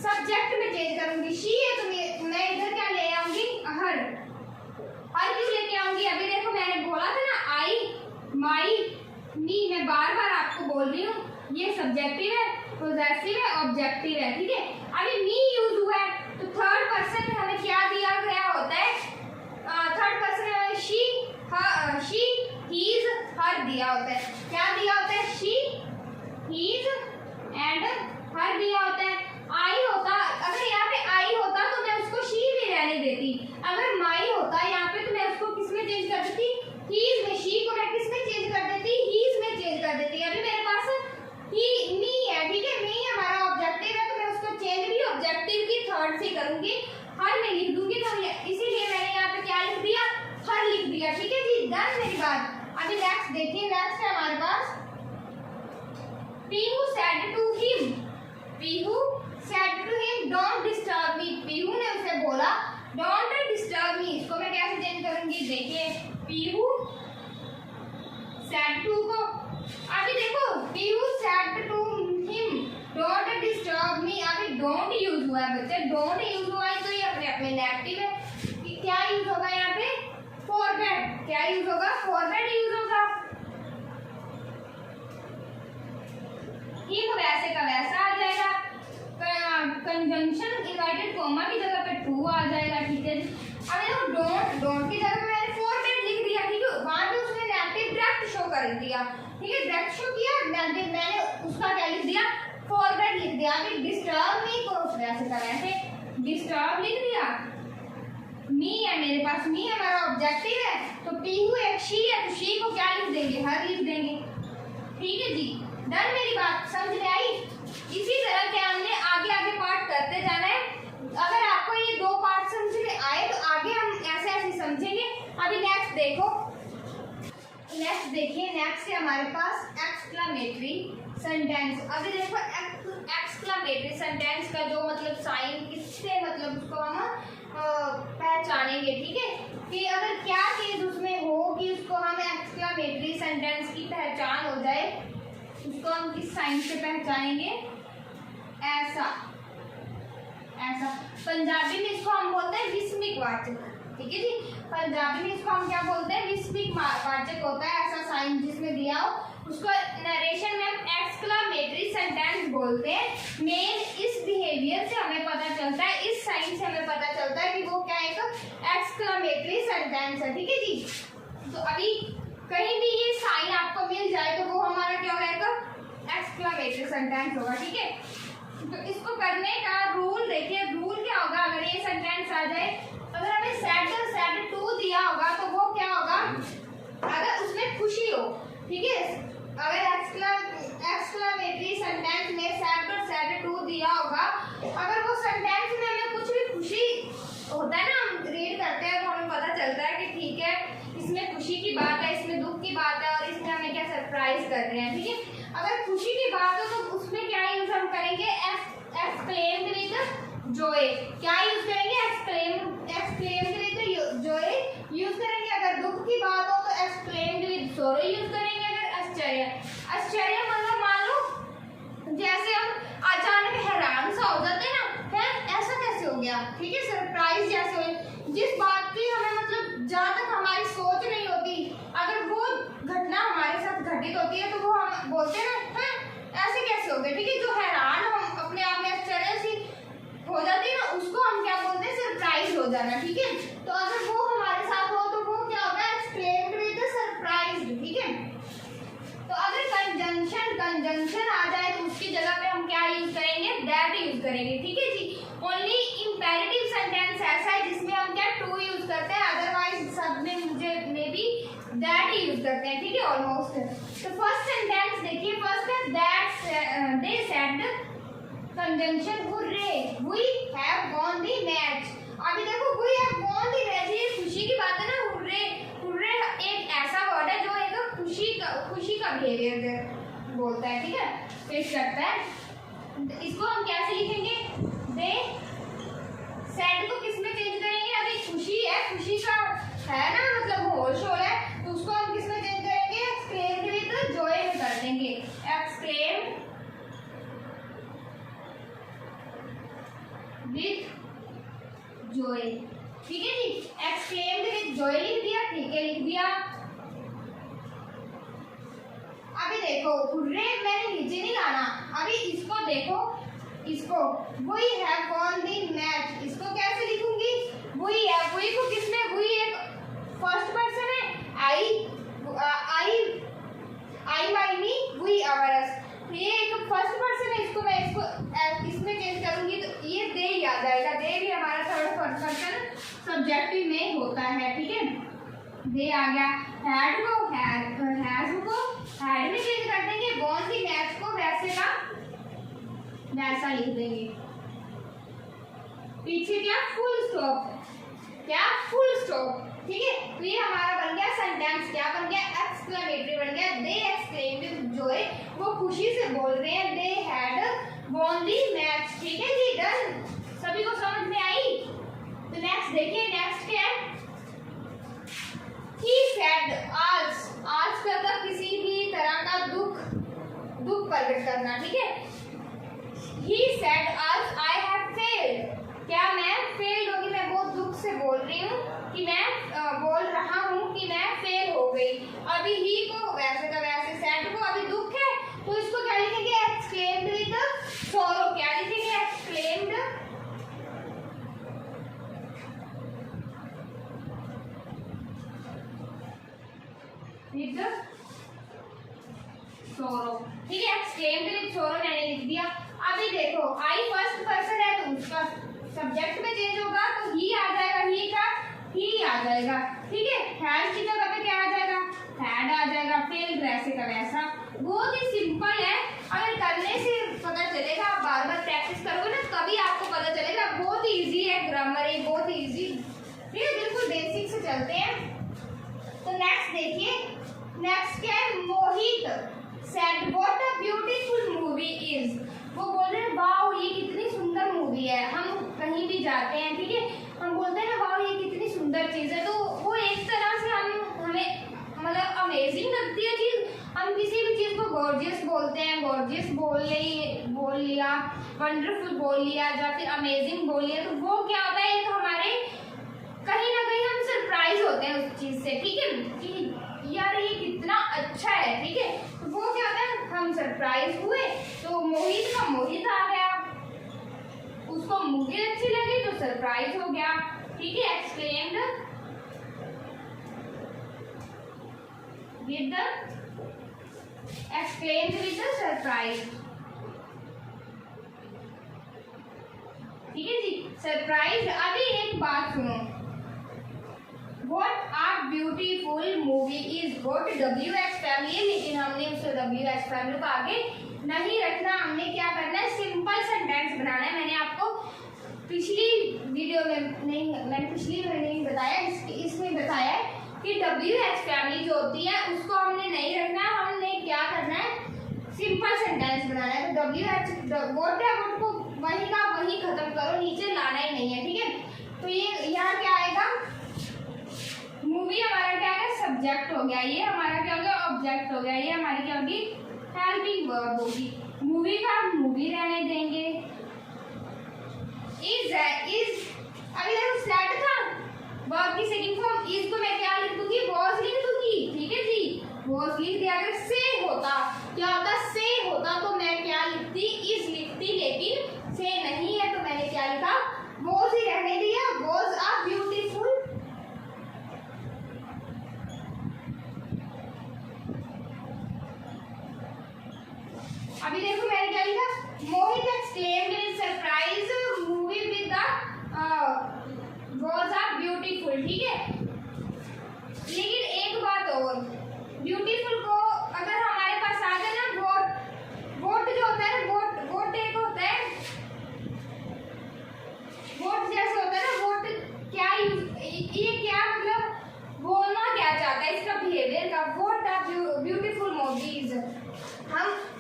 सब्जेक्ट में चेंज करूंगी, शी है तो मैं इधर क्या ले आऊंगी हर, हर क्यों लेके आऊंगी, अभी देखो मैंने बोला था ना आई माई मी, मैं बार बार आपको बोल रही हूँ ये सब्जेक्टिव है, पोजेसिव है, ऑब्जेक्टिव है, ठीक है। अभी मी यूज हुआ है तो थर्ड पर्सन में हमें क्या दिया गया होता है, थर्ड पर्सन में शी हीज हर दिया होता है, क्या दिया होता है शी हीज एंड हर दिया होता है। आई होता, अगर यहाँ पे आई होता तो मैं उसको शी में रहने देती, अगर माई होता यहाँ पे तो मैं उसको किस में चेंज कर देती हीज में, शी को मैं किस में चेंज कर देती हीज में चेंज कर देती। अभी मेरे पास ही मी है, ठीक है, मी हमारा ऑब्जेक्टिव है तो मैं उसको चेंज भी ऑब्जेक्टिव की थर्ड से करूंगी, हर में लिख दूंगी, तो इसीलिए मैंने यहाँ पे क्या लिख दिया हर लिख दिया, ठीक है जी, डन मेरी बात। अभी नेक्स्ट देखिए, नेक्स्ट है हमारे पास Pihu said to him, Pihu said to him don't disturb me, Pihu ने उसे बोला डोंट डिस्टर्ब मी, इसको मैं कैसे चेंज करूंगी, देखिए पीहू सेड टू को, अभी देखो Pihu said to him don't disturb me, अभी डोंट यूज हुआ है बच्चे, डोंट यूज हुआ है तो ये अपने अपने नेगेटिव है, कि क्या यूज होगा यहाँ पे फॉरवर्ड, क्या यूज होगा फॉरवर्ड यूज होगा, हिम वैसे का वैसा आ जाएगा, कंजंक्शन इनवर्टेड कॉमा की जगह पे टू आ जाएगा, ठीक है। अब देखो डोंट, डोंट की जगह पे मैंने फॉरवर्ड लिख दिया, ठीक है, वहां पे उसने नेगेटिव डायरेक्ट शो कर दिया, ठीक है, दैट शो किया, मैंने उसका क्या लिख दिया, फॉरगेट लिख दिया। अभी डिस्टर्ब नहीं करो, वैसे का वैसे डिस्टर्ब लिख दिया। मी है मेरे पास, मी हमारा ऑब्जेक्टिव है, तो पीहू एक शी है, तो शी को क्या लिख देंगे, हर लिख देंगे। ठीक है जी, डन, मेरी बात समझ में आई। इसी तरह क्या हमने आगे आगे पार्ट करते जाना है। अगर आपको ये दो पार्ट समझ में आए तो आगे हम ऐसे ऐसे समझेंगे। अभी नेक्स्ट देखो, नेक्स्ट देखिए, नेक्स्ट है हमारे पास एक्सक्लेमेटरी सेंटेंस। अभी देखो एक्सक्लेमेटरी सेंटेंस का जो मतलब साइन किससे मतलब उसको हम पहचानेंगे, ठीक है, कि अगर क्या चीज उसमें हो कि उसको हम एक्सक्लेमेटरी सेंटेंस की पहचान हो जाए, उसको हम किस साइन से पहचानेंगे, ऐसा ऐसा। पंजाबी में इसको हम बोलते हैं विस्मिक वाचक, ठीक है जी, पंजाबी में इसको हम क्या बोलते हैं, विस्मिक वाचक होता है ऐसा साइन जिसमें दिया हो, उसको नरेशन में हम एक्सक्लेमेटरी सेंटेंस बोलते हैं। मेन इस बिहेवियर से हमें पता चलता है, इस साइन से हमें पता चलता है कि वो क्या एक एक्सक्लेमेटरी सेंटेंस है, ठीक है जी। तो अभी कहीं भी ये साइन आपको मिल जाए तो वो हमारा क्या होगा, एक्सक्लेमेटरी सेंटेंस होगा, ठीक है। तो इसको करने का रूल देखिए, रूल क्या होगा, अगर ये सेंटेंस आ जाए, अगर हमें सेड टू दिया होगा तो वो क्या होगा, अगर उसमें खुशी हो, ठीक है, अगर एक्सक्लेमेटरी सेंटेंस में सेड टू दिया होगा, अगर वो सेंटेंस में हमें कुछ भी खुशी होता है ना, हम रीड करते हैं तो हमें पता चलता है कि ठीक है इसमें खुशी की बात है, इसमें दुख की बात है, और इसमें हमें क्या सरप्राइज कर रहे हैं, ठीक है। अगर खुशी की बात हो तो उसमें क्या यूज हम करेंगे, एक्सक्लेम्ड विद जॉय, क्या यूज करेंगे, एक्सक्लेम्ड विद जॉय यूज करेंगे। अगर दुख की बात हो तो एक्सक्लेम्ड विद सॉरो यूज करेंगे। अगर आश्चर्य मतलब मान लो जैसे हम अचानक हैरान सा हो जाते हैं ना, है ऐसा कैसे हो गया, ठीक है, सरप्राइज जैसे हो, जिस बात की हमें मतलब जहाँ तक हमारी सोच नहीं होती, अगर वो घटना हमारे साथ घटित होती है तो वो हम बोलते हैं ना, है ऐसे कैसे हो गया, ठीक है, जो हैरान हम अपने आप में आश्चर्य सी हो जाती है ना, उसको हम क्या बोलते हैं, सरप्राइज हो जाना, ठीक है। तो अगर वो हमारे साथ हो तो वो क्या होगा, एक्सक्लेम्ड विद सरप्राइज्ड, ठीक है। तो अगर कंजंक्शन आ जाए तो उसकी जगह पे हम क्या यूज करेंगे, दैट यूज करेंगे, ठीक है जी। ओनली इंपेरेटिव सेंटेंस ऐसा है जिसमें हम क्या टू यूज करते हैं, अदरवाइज सब में मुझे मे बी दैट यूज करते हैं, ठीक है, ऑलमोस्ट। तो फर्स्ट सेंटेंस देखिए, फर्स्ट है that they said conjunction hurray we have won the match. अभी देखो we have won the match, ये खुशी की बात है ना, हुर्रे हुर्रे एक ऐसा वर्ड है जो एक खुशी का बिहेवियर बोलता है, ठीक है, पेश करता है। इसको हम कैसे लिखेंगे, दे सेड को किस में चेंज करेंगे, अभी खुशी है, खुशी का है ना मतलब होश हो रहा है, तो उसको हम किस में चेंज करेंगे, एक्सक्लेम्ड विद जॉय में कर देंगे, एक्सक्लेम्ड विद जॉय, ठीक है जी। एक्सक्लेम्ड विद जॉय लिख दिया, ठीक है, लिख दिया। अभी देखो हुर्रे मैंने नीचे नहीं लाना, अभी इसको देखो, इसको we have won the match, इसको कैसे लिखूंगी, वी है, वी को किसमें, वी एक फर्स्ट पर्सन है, आई माई मी वी अवर्स, ये एक फर्स्ट पर्सन है, इसको मैं इसमें चेंज करूंगी तो ये दे आ जाएगा, दे भी हमारा थर्ड पर्सन सब्जेक्टिव में होता है, ठीक है, दे आ गया। हैड को हैज को हैड में चेंज कर देंगे, वॉन द मैच को वैसे का वैसा लिख देंगे, पीछे क्या फुल स्टॉप, क्या फुल स्टॉप, ठीक है। तो ये हमारा बन गया सेंटेंस, क्या बन गया, एक्सक्लेमेटरी बन गया, दे एक्सक्लेम्ड जॉय, वो खुशी से बोल रहे हैं, they had von the match, ठीक है जी, डन, सभी को समझ में आई। तो नेक्स्ट देखिए, नेक्स्ट क्या है, he said आज का किसी भी तरह का दुख प्रकट करना, ठीक है, he said आज I have failed, क्या मैं फेल्ड होगी, मैं बहुत दुख से बोल रही हूँ कि मैं बोल रहा हूँ कि मैं फेल हो गई। अभी ही को वैसे का वैसे, सैड को अभी दुख है तो इसको क्या लिखेंगे, एक्सक्लेम्ड विद सॉरो, क्या लिखेंगे, एक्सक्लेम्ड विद सोरो, ठीक है। एक्सक्लेम्ड विद सोरो मैंने लिख दिया। अभी देखो आई फर्स्ट पर्सन है तो उसका सब्जेक्ट में चेंज होगा, तो ही आ जाएगा, ही का ही आ जाएगा, ठीक है। हैज की जगह पे क्या आ जाएगा, हैड आ जाएगा। फेल वैसे का वैसा, बहुत ही सिंपल है। अगर करने से पता चलेगा, आप बार बार प्रैक्टिस करोगे ना तभी आपको पता चलेगा। बहुत इजी है ग्रामर, ये बहुत इजी, ठीक है, बिल्कुल बेसिक से चलते हैं। तो नेक्स्ट देखिए, नेक्स्ट क्या है, Mohit said what a beautiful movie is. वो बोल रहे हैं वाओ ये कितनी सुंदर मूवी है। हम कहीं भी जाते हैं, ठीक है, हम बोलते हैं ना वाओ ये कितनी सुंदर चीज है, तो वो एक तरह से हमें मतलब अमेजिंग लगती है चीज। हम किसी भी चीज को गॉर्जियस बोलते हैं, गॉर्जियस बोल लिया, वंडरफुल बोल लिया, या फिर अमेजिंग बोल लिया, तो वो क्या होता है, एक हमारे कहीं ना कहीं हम सरप्राइज होते हैं उस चीज से, ठीक है, कि यार ये कितना अच्छा है, ठीक है। तो वो क्या होता है, हम सरप्राइज हुए, तो मोहित का मोहित आ गया, उसको मूवी अच्छी लगी तो सरप्राइज हो गया, ठीक है। एक्सप्लेन्ड विद सरप्राइज, ठीक है जी, सरप्राइज। अभी एक बात सुनो, What a beautiful movie is, what WH family है, लेकिन हमने उसे WH फैमिली को आगे नहीं रखना। हमने क्या करना है, सिंपल सेंटेंस बनाना है। मैंने आपको पिछली वीडियो में नहीं, मैंने पिछली वीडियो में बताया, इसमें बताया है कि WH फैमिली जो होती है उसको हमने नहीं रखना। हमने क्या करना है, सिंपल सेंटेंस बनाना है। तो WH वोट है, वोट को वही का वही खत्म करो, नीचे लाना ही नहीं है, ठीक है। तो ये यहाँ क्या आएगा, मूवी हमारा क्या है, सब्जेक्ट हो गया, ये हमारा क्या हो गया, ऑब्जेक्ट हो गया, ये हमारी क्या होगी, हेल्पिंग वर्ब होगी। मूवी का मूवी रहने देंगे। इज अभी देखो सेट था, वर्ब की सेकंड फॉर्म, इज को मैं क्या लिख दूंगी, वॉज लिख दूंगी, ठीक है जी, वॉज लिख दिया। अगर से होता, क्या होता, से होता तो मैं क्या लिखती, इज लिखती, लेकिन से नहीं है तो मैंने क्या लिखा, वॉज ही रहने दिया। वॉज अ ब्यूटीफुल, अभी देखो मैंने क्या लिखा, Mohit exclaimed in surprise movie with the was a beautiful, ठीक है। लेकिन एक बात और, ब्यूटीफुल को अगर हमारे पास आ जाए ना, वोट जो होता है ना, वोट एक होता है, वोट जैसे होता है ना, वोट क्या ये क्या मतलब बोलना क्या चाहता है, इसका बिहेवियर का, वोट अ ब्यूटीफुल मूवीज।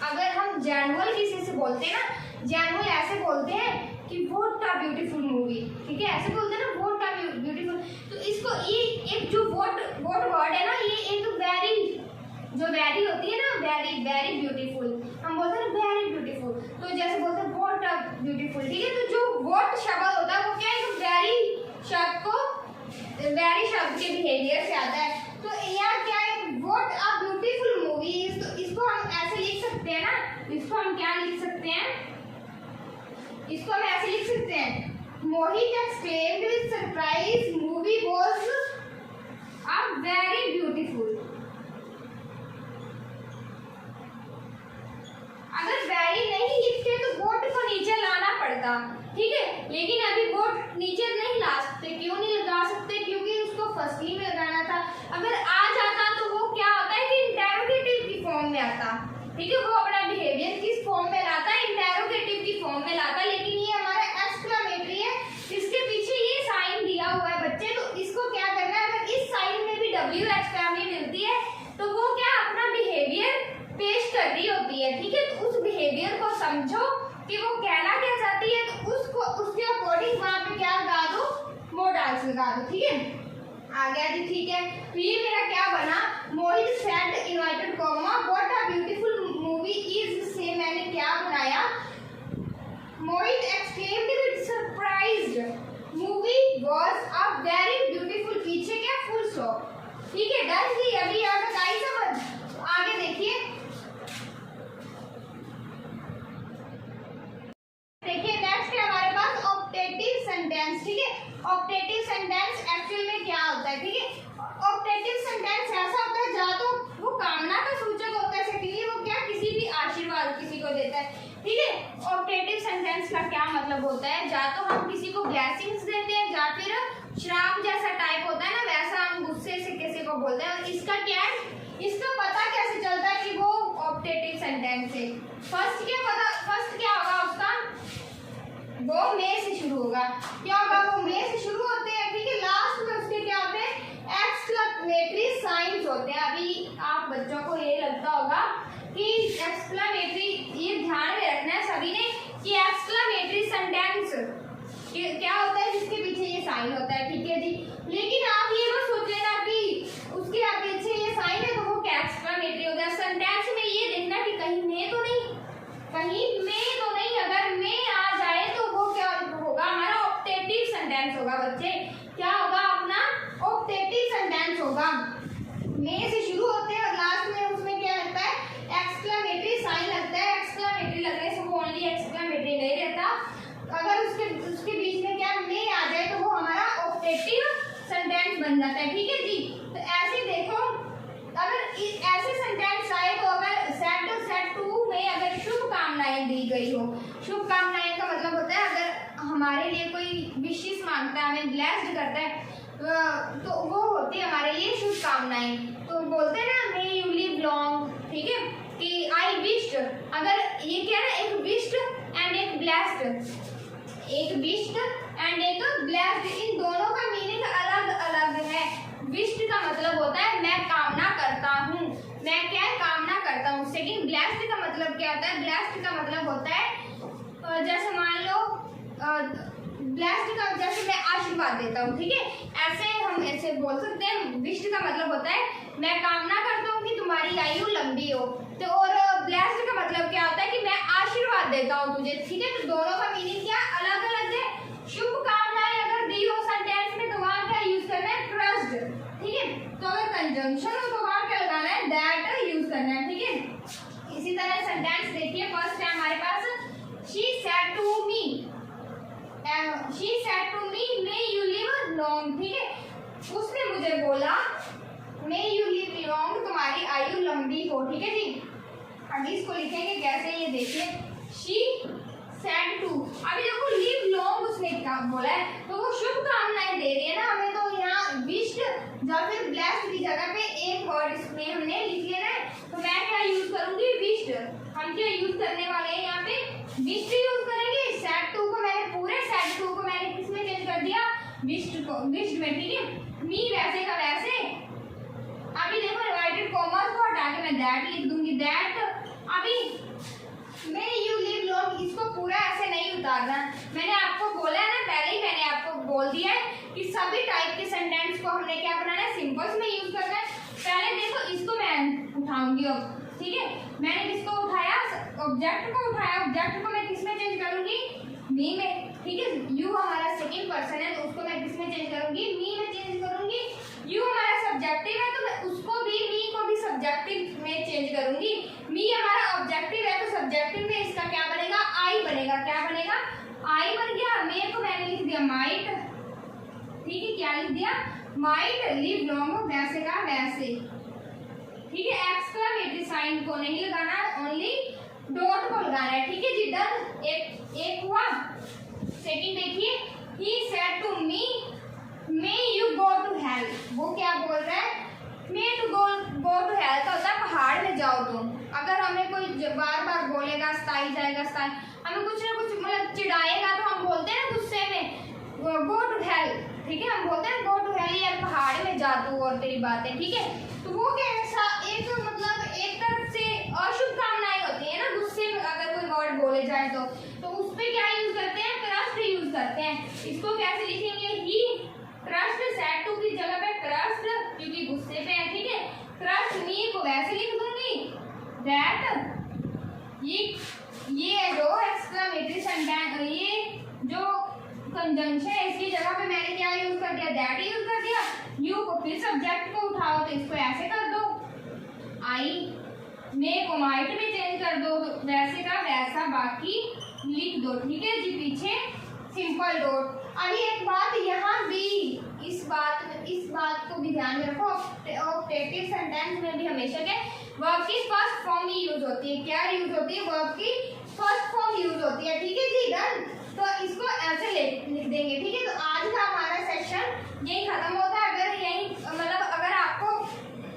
अगर हम जनरल किसी से बोलते हैं ना, जनरल ऐसे बोलते हैं कि वोट अ ब्यूटीफुल मूवी, ठीक है, ऐसे बोलते हैं ना, वोट अ ब्यूटीफुल। तो इसको ये एक जो वोट वर्ड है ना, ये एक वेरी होती है ना, वेरी ब्यूटीफुल, हम बोलते हैं वेरी ब्यूटीफुल, तो जैसे बोलते हैं वोट अ ब्यूटीफुल, ठीक है। तो जो वोट शब्द होता है वो क्या है, वेरी शब्द के बिहेवियर से आता है। तो यहाँ क्या है, वोट अ ब्यूटीफुल मूवीज, तो इसको हम ऐसे लिख सकते हैं ना, इसको हम क्या लिख सकते हैं, इसको हम ऐसे लिख सकते हैं, Mohit exclaimed with surprise movie was a very beautiful. अगर वेरी नहीं लिखते तो वोट को नीचे लाना पड़ता, ठीक है, लेकिन अभी वोट नीचे नहीं ला सकते। क्यों नहीं लगा सकते, क्योंकि उसको फर्स्टली में लगाना था। अगर आ जाता तो वो क्या होता है कि इंटेरोगेटिव की फॉर्म में आता, ठीक है, वो अपना बिहेवियर किस फॉर्म में लाता है, इंटेरोगेटिव की फॉर्म में लाता, लेकिन ये हमारा एक्सक्लेमेटरी है, इसके पीछे ये साइन दिया हुआ है बच्चे। तो इसको क्या करना है, अगर इस साइन में भी WH फैमिली मिलती है तो वो क्या अपना बिहेवियर पेश कर रही होती है, ठीक है। तो उस बिहेवियर को समझो कि वो कहना क्या चाहती है, तो उसके अकॉर्डिंग वहां पे क्या लगा दो, मोडाल्स लगा दो, ठीक है। आ गया जी, ठीक है। तो ये मेरा क्या बना, Mohit said invited comma what a beautiful movie is, से मैंने क्या बनाया, Mohit exclaimed with surprised movie was a very beautiful, पीछे क्या, फुल स्टॉप, ठीक है, डन जी। अभी यहाँ तक आई समझ, आगे देखिए, नेक्स्ट है हमारे पास ऑप्टेटिव सेंटेंस, ठीक है। ऑप्टेटिव सेंटेंस एक्चुअल में क्या होता है, ठीक है। ऑप्टेटिव सेंटेंस ऐसा होता है जहाँ तो वो कामना का सूचक होता है, सेकेंडली वो क्या मतलब होता है या तो हम किसी को ब्लेसिंग्स देते हैं या फिर श्राप जैसा टाइप होता है ना, वैसा हम गुस्से से किसी को बोलते हैं। और इसका क्या है, इसका पता कैसे चलता है कि वो ऑप्टेटिव सेंटेंस है। फर्स्ट क्या होगा उसका, वो में से शुरू होगा। क्या होगा, वो में से शुरू होते हैं, ठीक है। लास्ट में उसके क्या होते हैं, एक्सक्लेमेटरी साइंस होते हैं। अभी आप बच्चों को ये लगता होगा कि एक्सक्लेमेटरी, ये ध्यान में रखना है सभी ने कि एक्सक्लेमेटरी सेंटेंस क्या होता है, जिसके पीछे ये साइन होता है, ठीक है जी। लेकिन आप ये मत सोच लेना कि उसके पीछे ये साइन है तो वो क्या एक्सक्लेमेटरी हो गया। सेंटेंस में ये देखना कि कहीं में तो नहीं, कहीं में तो नहीं। अगर में आ जाए तो वो क्या होगा, हमारा ऑप्टेटिव सेंटेंस होगा बच्चे। क्या होगा, अपना ऑप्टेटिव सेंटेंस होगा। में से शुरू होते हैं और लास्ट में उसमें क्या लगता है, एक्सक्लेमेटरी साइन लगता है। एक्सक्लेमेटरी लगने से वो ओनली एक्सक्लेमेटरी नहीं रहता, अगर उसके बीच में क्या में आ जाए तो वो हमारा ऑप्टेटिव सेंटेंस बन जाता है, ठीक है जी। तो ऐसे देखो, अगर ऐसे सेंटेंस आए तो अगर सेट टू में अगर शुभकामनाएं दी गई हो, शुभकामनाएं का मतलब होता है अगर हमारे लिए कोई विशेष मांगता है, हमें ब्लेस्ड करता है, तो वो होती है हमारे लिए शुभकामनाएं। तो बोलते हैं ना, मे यू लिव लॉन्ग, ठीक है, कि आई विश्ड। अगर ये क्या है, एक विश्ड एंड एक ब्लेस्ड, एक विश्ड एंड एक ब्लेस्ड, इन दोनों का मीनिंग अलग अलग है। विश्ड का मतलब होता है मैं कामना करता हूँ, मैं क्या है, कामना करता हूँ। सेकंड ब्लेस्ड का मतलब क्या होता है, ब्लेस्ड का मतलब होता है जैसे मान लो ब्लेस्ड का जैसे मैं आशीर्वाद देता हूँ, ठीक है, ऐसे हम ऐसे बोल सकते हैं। विश्ड का मतलब होता है मैं कामना करता हूँ कि तुम्हारी आयु लंबी हो। तो और ब्लेस्ड का मतलब क्या होता है कि मैं आशीर्वाद देता हूँ तुझे, ठीक है। तो दोनों का मीनिंग क्या अलग अलग है। शुभकामनाएं अगर दी हो सेंटेंस में तो वहाँ क्या यूज करना है, ट्रस्ट, ठीक है। तो अगर कंजंक्शन हो तो वहाँ क्या लगाना है, दैट यूज करना है, ठीक है। इसी तरह सेंटेंस देखिए, फर्स्ट है हमारे पास, she said to me, may you live long, ठीक है। उसने मुझे बोला may you live long, तुम्हारी आयु लंबी हो, ठीक है जी। अभी इसको लिखेंगे कैसे, ये देखिए, she said to, अभी देखो live long उसने क्या बोला है, तो वो शुभकामनाएं दे रही है ना हमें। तो यहाँ विश्ड या फिर ब्लेस्ड की जगह पे एक वर्ड इसमें हमने लिख लेना है। तो मैं क्या यूज करूंगी, विश्ड। हम क्या यूज करने वाले हैं यहाँ पे, विश्ड यूज करेंगे। सेड टू को मैंने पूरे सेड टू को मैंने किसमें चेंज कर दिया, विश्ड को, विश्ड में, ठीक है। मी वैसे का वैसे। अभी देखो इनवर्टेड कॉमर्स को हटा के मैं दैट लिख दूंगी, दैट। अभी मे यू लिव लॉन्ग, इसको पूरा ऐसे नहीं उतारना। मैंने आपको बोला है ना, पहले ही मैंने आपको बोल दिया है कि सभी टाइप के सेंटेंस को हमने क्या बनाना है, सिंपल्स में यूज करना है। पहले देखो इसको मैं उठाऊंगी अब, ठीक है। मैंने किसको उठाया, ऑब्जेक्ट को उठाया। ऑब्जेक्ट को मैं किसमें चेंज करूंगी, मी में, ठीक है। यू हमारा सेकंड पर्सन है तो उसको मैं किसमें चेंज करूंगी, मी में चेंज करूंगी। यू हमारा सब्जेक्टिव है तो मैं उसको भी, मी को भी सब्जेक्टिव में चेंज करूंगी। मी हमारा ऑब्जेक्टिव है तो सब्जेक्टिव में इसका क्या बनेगा, आई बनेगा। क्या बनेगा, आई बन गया। मे को मैंने लिख दिया माइट, ठीक है। क्या लिख दिया, माइट लिव लॉन्ग, वैसे का वैसे, ठीक है। एक्सक्लेमेटरी साइन को नहीं लगाना, ओनली डॉट को लगाना है, ठीक है जी। डन, एक हुआ। सेकंड देखिए, he said to me may you go to hell, वो क्या बोल रहा है, may to go to hell का होता है पहाड़ में जाओ तुम। अगर हमें कोई बार बार बोलेगा स्थाई जाएगा स्थाई, हमें कुछ ना कुछ मतलब चिढ़ाएगा तो हम बोलते हैं ना गुस्से में go to hell, ठीक है। हम बोलते हैं go to hell, यार पहाड़ में जा तू और तेरी बातें, ठीक है। तो वो कैसा एक मतलब एक तरफ से अशुभकामनाएं होती है ना, गुस्से में अगर कोई वर्ड बोले जाए तो उस पे क्या यूज करते हैं, ट्रस्ट यूज करते हैं। इसको कैसे लिखेंगे, ही ट्रस्ट सेड टू की जगह पे ट्रस्ट, क्योंकि गुस्से पे है, ठीक है। ट्रस्ट मी को वैसे लिख दूंगी, दैट। ये जो एक्सक्लेमेटरी सेंटेंस, ये जो कंजंक्शन है इसकी जगह पे मैंने क्या यूज कर दिया, दैट यूज कर दिया। यू को फिर सब्जेक्ट को उठाओ तो इसको ऐसे कर दो, आई मे को माइट में चेंज कर दो, वैसे का वैसा बाकी लिख दो, ठीक है जी। पीछे सिंपल डॉट। अभी एक बात यहाँ भी, इस बात को भी ध्यान में रखो। ऑप्टेटिव सेंटेंस में भी हमेशा के वर्ब की फर्स्ट फॉर्म ही यूज होती है। क्या यूज होती है, वर्ब की फर्स्ट फॉर्म यूज होती है, ठीक है जी। डन। तो इसको ऐसे लिख देंगे, ठीक है। तो आज का हमारा सेशन यही खत्म होता है। अगर यही मतलब अगर आपको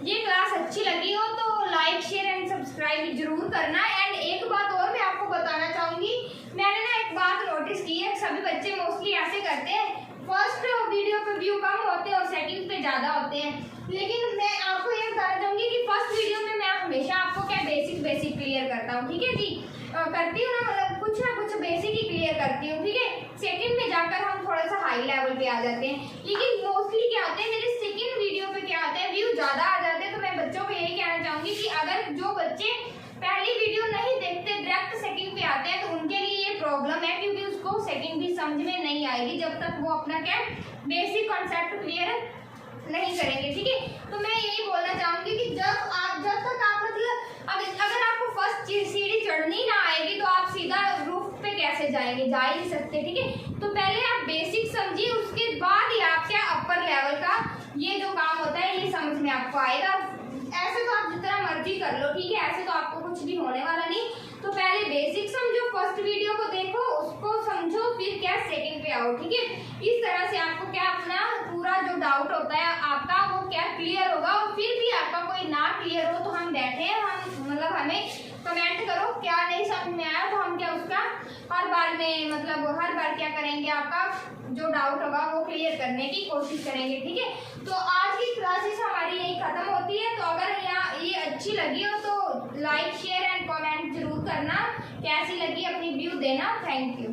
ये क्लास अच्छी लगी हो तो लाइक शेयर एंड सब्सक्राइब जरूर करना। एंड एक बात और मैं आपको बताना चाहूंगी, मैंने ना एक बात नोटिस की है, सभी बच्चे मोस्टली ऐसे करते हैं, फर्स्ट वीडियो पे व्यू कम होते हैं और सेकंड पे ज्यादा होते हैं। लेकिन मैं आपको ये बताना चाहूंगी कि फर्स्ट वीडियो में मैं हमेशा आपको क्या बेसिक क्लियर करता हूँ, ठीक है जी। करती हूँ ना, मतलब कुछ ना कुछ बेसिक ही क्लियर करती हूँ, ठीक है। सेकंड में जाकर हम थोड़ा सा हाई लेवल पे आ जाते हैं। लेकिन मोस्टली क्या होते हैं, मेरे सेकंड वीडियो पे क्या होता है, व्यू ज्यादा आ जाते हैं। तो मैं बच्चों को यही कहना चाहूंगी कि अगर जो बच्चे पहली वीडियो नहीं देखते, डायरेक्ट सेकंड पे आते हैं, तो उनके लिए ये प्रॉब्लम है, क्योंकि उसको सेकंड भी समझ में नहीं आएगी जब तक वो अपना क्या बेसिक कॉन्सेप्ट क्लियर नहीं करेंगे, ठीक है। तो मैं यही बोलना चाहूंगी कि जब तक आप मतलब अगर आपको फर्स्ट सीढ़ी चढ़नी ना आएगी तो आप सीधा रूफ पे कैसे जाएंगे, जा ही नहीं सकते, ठीक है। तो पहले आप बेसिक समझिए, उसके बाद ही आप क्या अपर लेवल का ये जो काम होता है ये समझ में आपको आएगा। ऐसे तो आप जितना मर्जी कर लो, ठीक है, ऐसे तो आपको कुछ भी होने वाला नहीं। तो पहले बेसिक समझो, फर्स्ट वीडियो को देखो, उसको समझो, फिर क्या सेकंड पे आओ, ठीक है। इस तरह से आपको क्या अपना पूरा जो डाउट होता है आपका वो क्या क्लियर होगा। और फिर भी आपका कोई ना क्लियर हो तो हम बैठे हैं, हम मतलब हमें कमेंट करो क्या नहीं समझ में आया, तो हम क्या उसका हर बार में मतलब हर बार क्या करेंगे, आपका जो डाउट होगा वो क्लियर करने की कोशिश करेंगे, ठीक है। तो आज की क्लासेस हमारी यही खत्म होती है। तो अगर यहाँ ये अच्छी लगी हो तो लाइक शेयर एंड कमेंट जरूर करना, कैसी लगी अपनी व्यू देना। Thank you.